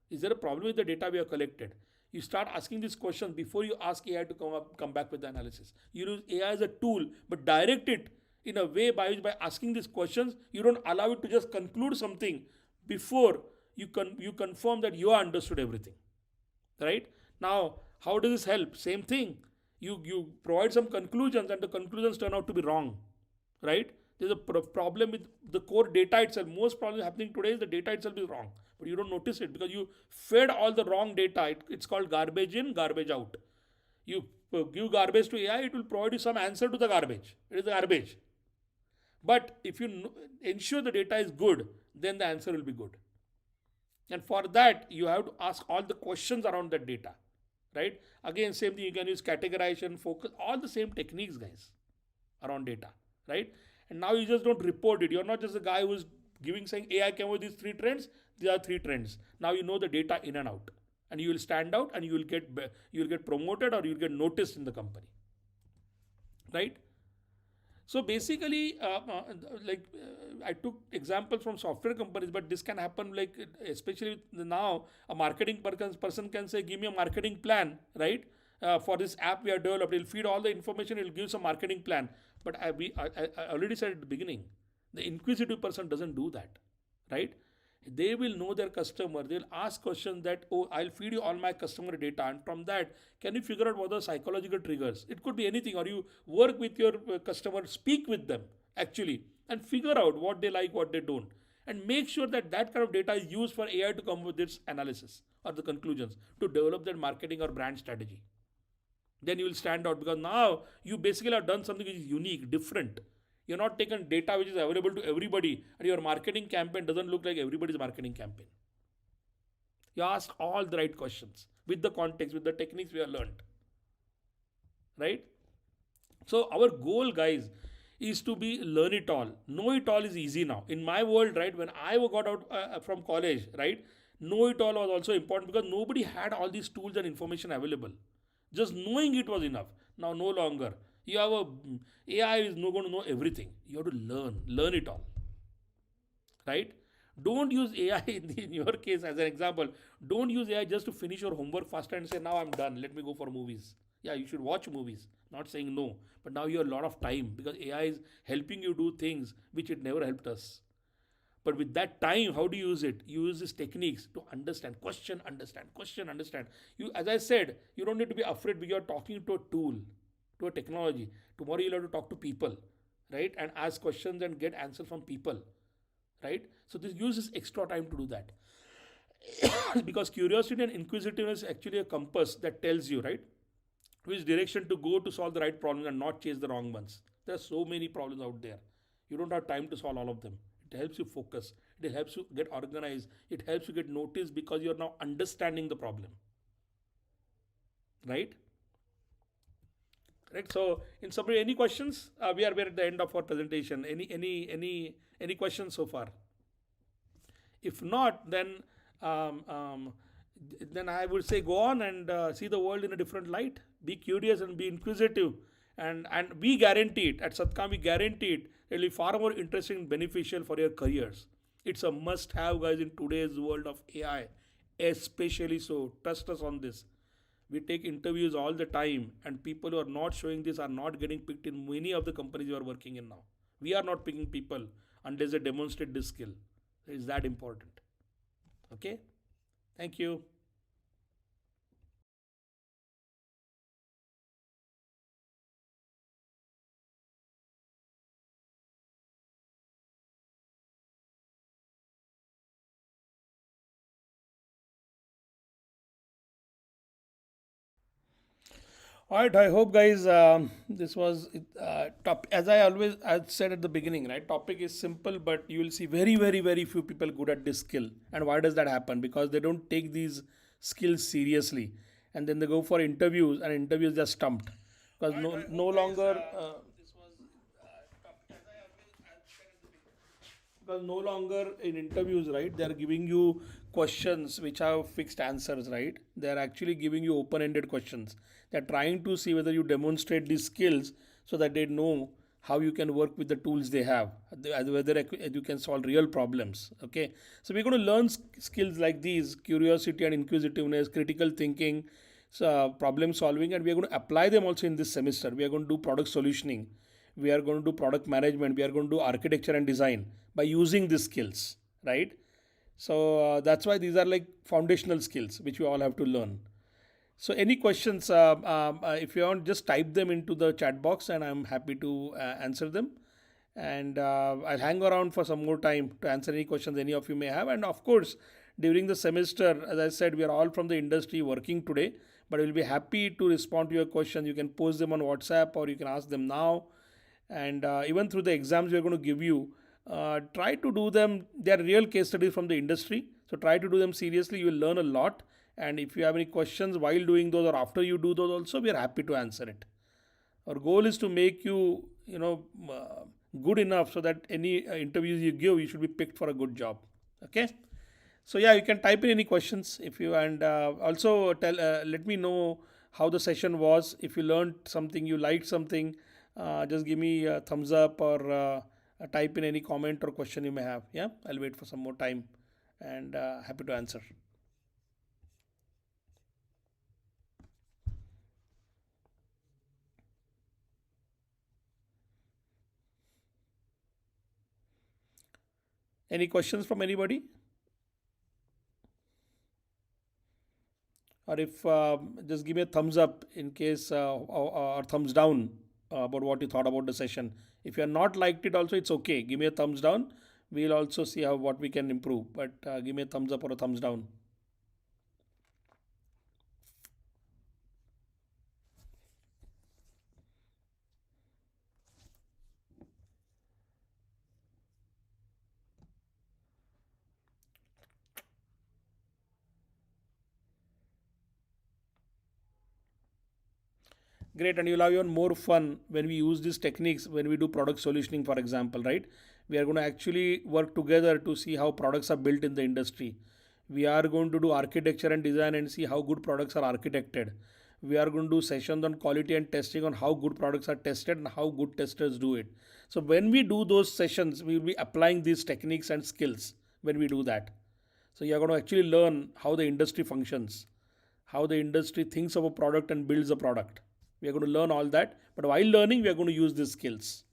Is there a problem with the data we have collected? You start asking these questions before you ask AI to come back with the analysis. You use AI as a tool, but direct it in a way by asking these questions, you don't allow it to just conclude something before you confirm that you understood everything. Right? Now, how does this help? Same thing. You provide some conclusions and the conclusions turn out to be wrong. Right? There's a problem with the core data itself. Most problems happening today is the data itself is wrong, but you don't notice it because you fed all the wrong data. It's called garbage in, garbage out. You give garbage to AI, it will provide you some answer to the garbage. It is the garbage. But if you ensure the data is good, then the answer will be good. And for that, you have to ask all the questions around that data. Right? Again, same thing, you can use categorization, focus, all the same techniques, guys, around data. Right? And now you just don't report it. You're not just a guy who's saying AI came with these 3 trends. These are 3 trends. Now you know the data in and out, and you will stand out, and you will get promoted or you will get noticed in the company. Right? So basically, I took examples from software companies, but this can happen like especially now a marketing person can say, give me a marketing plan, right? For this app we have developed, it'll feed all the information, it'll give some marketing plan. But I already said at the beginning, the inquisitive person doesn't do that, right? They will know their customer. They'll ask questions that, oh, I'll feed you all my customer data. And from that, can you figure out what the psychological triggers? It could be anything. Or you work with your customer, speak with them actually, and figure out what they like, what they don't. And make sure that that kind of data is used for AI to come with its analysis or the conclusions to develop their marketing or brand strategy. Then you will stand out because now you basically have done something which is unique, different. You're not taken data which is available to everybody and your marketing campaign doesn't look like everybody's marketing campaign. You ask all the right questions with the context, with the techniques we have learned. Right? So our goal, guys, is to be learn it all. Know it all is easy now. In my world, right, when I got out from college, right, know it all was also important because nobody had all these tools and information available. Just knowing it was enough. Now no longer. You have AI is not going to know everything. You have to learn it all. Right? Don't use AI in your case as an example. Don't use AI just to finish your homework faster and say, now I'm done. Let me go for movies. Yeah, you should watch movies. Not saying no. But now you have a lot of time because AI is helping you do things which it never helped us. But with that time, how do you use it? You use these techniques to understand, question, understand. You, as I said, you don't need to be afraid because you're talking to a tool, to a technology. Tomorrow you'll have to talk to people, right? And ask questions and get answers from people, right? So this uses extra time to do that. Because curiosity and inquisitiveness is actually a compass that tells you, right, which direction to go to solve the right problem and not chase the wrong ones. There are so many problems out there. You don't have time to solve all of them. It helps you focus. It helps you get organized. It helps you get noticed because you're now understanding the problem. Right? Right. So, in summary, any questions? We are at the end of our presentation. Any questions so far? If not, um, um, then I would say go on and see the world in a different light. Be curious and be inquisitive, and we guarantee it at Satkam. We guarantee it. It'll be far more interesting and beneficial for your careers. It's a must-have, guys, in today's world of AI, especially so. Trust us on this. We take interviews all the time, and people who are not showing this are not getting picked in many of the companies you are working in now. We are not picking people unless they demonstrate this skill. It's that important. Okay? Thank you. All right, I hope, guys, this was top. As I said at the beginning, right? Topic is simple, but you will see very few people good at this skill. And why does that happen? Because they don't take these skills seriously, and then they go for interviews, and interviews they're stumped because no longer. Because no longer in interviews, right, they are giving you questions which have fixed answers, right? They are actually giving you open ended questions. They're trying to see whether you demonstrate these skills so that they know how you can work with the tools they have, whether you can solve real problems. Okay, so we're going to learn skills like these: curiosity and inquisitiveness, critical thinking, so, problem solving, and we are going to apply them also in this semester. We are going to do product solutioning, we are going to do product management, we are going to do architecture and design by using these skills, right? So that's why these are like foundational skills which we all have to learn. So any questions, if you want, just type them into the chat box and I'm happy to answer them. And I'll hang around for some more time to answer any questions any of you may have. And of course, during the semester, as I said, we are all from the industry working today, but we'll be happy to respond to your questions. You can post them on WhatsApp or you can ask them now. And even through the exams we are going to give you, try to do them. They are real case studies from the industry, so try to do them seriously. You will learn a lot, and if you have any questions while doing those or after you do those also, we are happy to answer it. Our goal is to make you, good enough so that any interviews you give, you should be picked for a good job. Okay. So yeah, you can type in any questions if you, and also let me know how the session was. If you learned something, you liked something, just give me a thumbs up or type in any comment or question you may have. Yeah, I'll wait for some more time and happy to answer. Any questions from anybody? Or if just give me a thumbs up in case, or thumbs down about what you thought about the session. If you are not liked it also, it's okay. Give me a thumbs down. We'll also see how what we can improve. But give me a thumbs up or a thumbs down. Great, and you'll have even more fun when we use these techniques when we do product solutioning, for example, right? We are going to actually work together to see how products are built in the industry. We are going to do architecture and design and see how good products are architected. We are going to do sessions on quality and testing on how good products are tested and how good testers do it. So when we do those sessions, we will be applying these techniques and skills when we do that. So you are going to actually learn how the industry functions, how the industry thinks of a product and builds a product. We are going to learn all that, but while learning, we are going to use these skills.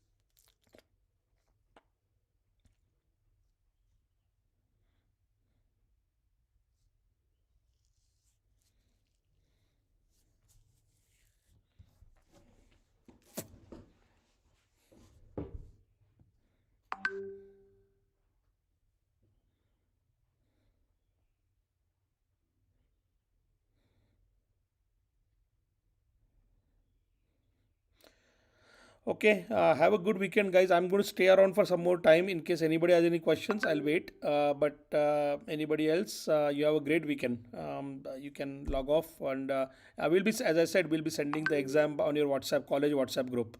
Okay, have a good weekend, guys. I'm going to stay around for some more time in case anybody has any questions. I'll wait. But anybody else, you have a great weekend. You can log off, and I will be, as I said, we'll be sending the exam on your WhatsApp college WhatsApp group.